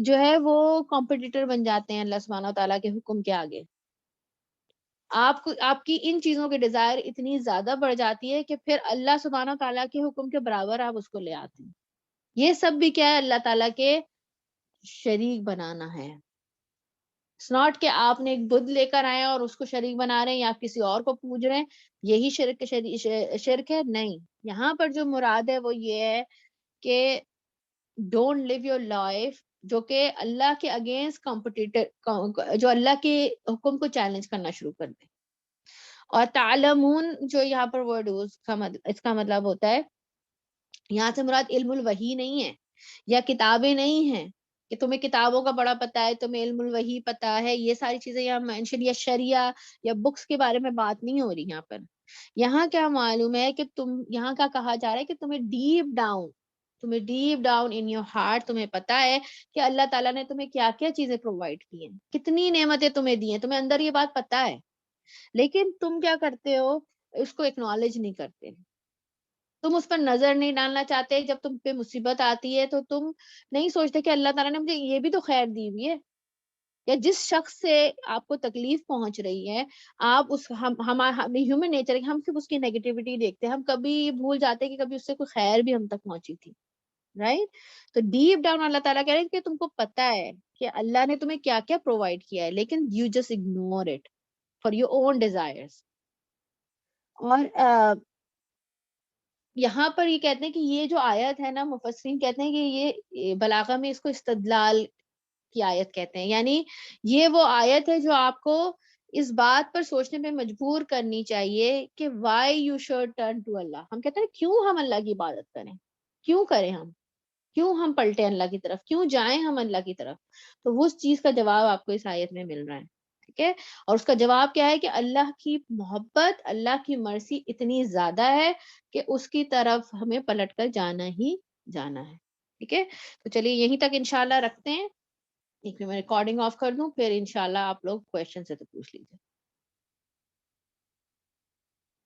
جو ہے وہ کمپٹیٹر بن جاتے ہیں اللہ سبحانہ تعالیٰ کے حکم کے آگے. آپ کی ان چیزوں کی ڈیزائر اتنی زیادہ بڑھ جاتی ہے کہ پھر اللہ سبحانہ تعالیٰ کے حکم کے برابر آپ اس کو لے آتے ہیں. یہ سب بھی کیا ہے, اللہ تعالیٰ کے شریک بنانا ہے. اٹس ناٹ کہ آپ نے ایک بدھ لے کر آئے اور اس کو شریک بنا رہے ہیں, یا آپ کسی اور کو پوج رہے ہیں, یہی شرک ہے. نہیں, یہاں پر جو مراد ہے وہ یہ ہے کہ ڈونٹ لیو یور لائف جو کہ اللہ کے اگینسٹ کمپٹیٹر, جو اللہ کے حکم کو چیلنج کرنا شروع کر دے. اور تعلمون جو یہاں پر ورڈ اس کا مطلب ہوتا ہے, یہاں سے مراد علم الوحی نہیں ہے, یا کتابیں نہیں ہیں کہ تمہیں کتابوں کا بڑا پتا ہے, تمہیں علم الوحی پتا ہے, یہ ساری چیزیں یہاں مینشن, یا شریعہ یا بکس کے بارے میں بات نہیں ہو رہی یہاں پر. یہاں کیا معلوم ہے کہ تم, یہاں کا کہا جا رہا ہے کہ تمہیں ڈیپ ڈاؤن تمہیں deep down in your heart تمہیں پتا ہے کہ اللہ تعالیٰ نے تمہیں کیا کیا چیزیں پرووائڈ کی ہیں, کتنی نعمتیں تمہیں دی ہیں, تمہیں اندر یہ بات پتا ہے, لیکن تم کیا کرتے ہو, اس کو ایکنالج نہیں کرتے, تم اس پر نظر نہیں ڈالنا چاہتے. جب تم پہ مصیبت آتی ہے تو تم نہیں سوچتے کہ اللہ تعالیٰ نے مجھے یہ بھی تو خیر دی ہوئی ہے, یا جس شخص سے آپ کو تکلیف پہنچ رہی ہے, آپ اس ہمیں ہیومن نیچر ہم صرف اس کی نیگیٹیوٹی دیکھتے ہیں, ہم کبھی بھول جاتے ہیں کہ کبھی اس سے کوئی خیر بھی ہم تک پہنچی تھی, رائٹ. تو ڈیپ ڈاؤن اللہ تعالیٰ کہہ رہے ہیں کہ تم کو پتا ہے کہ اللہ نے تمہیں کیا کیا پرووائڈ کیا ہے, لیکن you just ignore it for your own desires. اور یہاں پر یہ کہتے ہیں کہ یہ جو آیت ہے نا, مفسرین کہتے ہیں کہ یہ بلاغہ میں اس کو استدلال کی آیت کہتے ہیں, یعنی یہ وہ آیت ہے جو آپ کو اس بات پر سوچنے پہ مجبور کرنی چاہیے کہ why you should turn to Allah. ہم کہتے ہیں کیوں ہم اللہ کی عبادت کریں, کیوں کریں ہم, کیوں ہم پلٹیں اللہ کی طرف, کیوں جائیں ہم اللہ کی طرف. تو وہ اس چیز کا جواب آپ کو اس آیت میں مل رہا ہے, ٹھیک ہے. اور اس کا جواب کیا ہے کہ اللہ کی محبت, اللہ کی مرضی اتنی زیادہ ہے کہ اس کی طرف ہمیں پلٹ کر جانا ہی جانا ہے, ٹھیک ہے. تو چلیے یہیں تک انشاءاللہ رکھتے ہیں. ایک میں ریکارڈنگ آف کر دوں, پھر انشاءاللہ آپ لوگ کویشچن سے تو پوچھ لیجیے.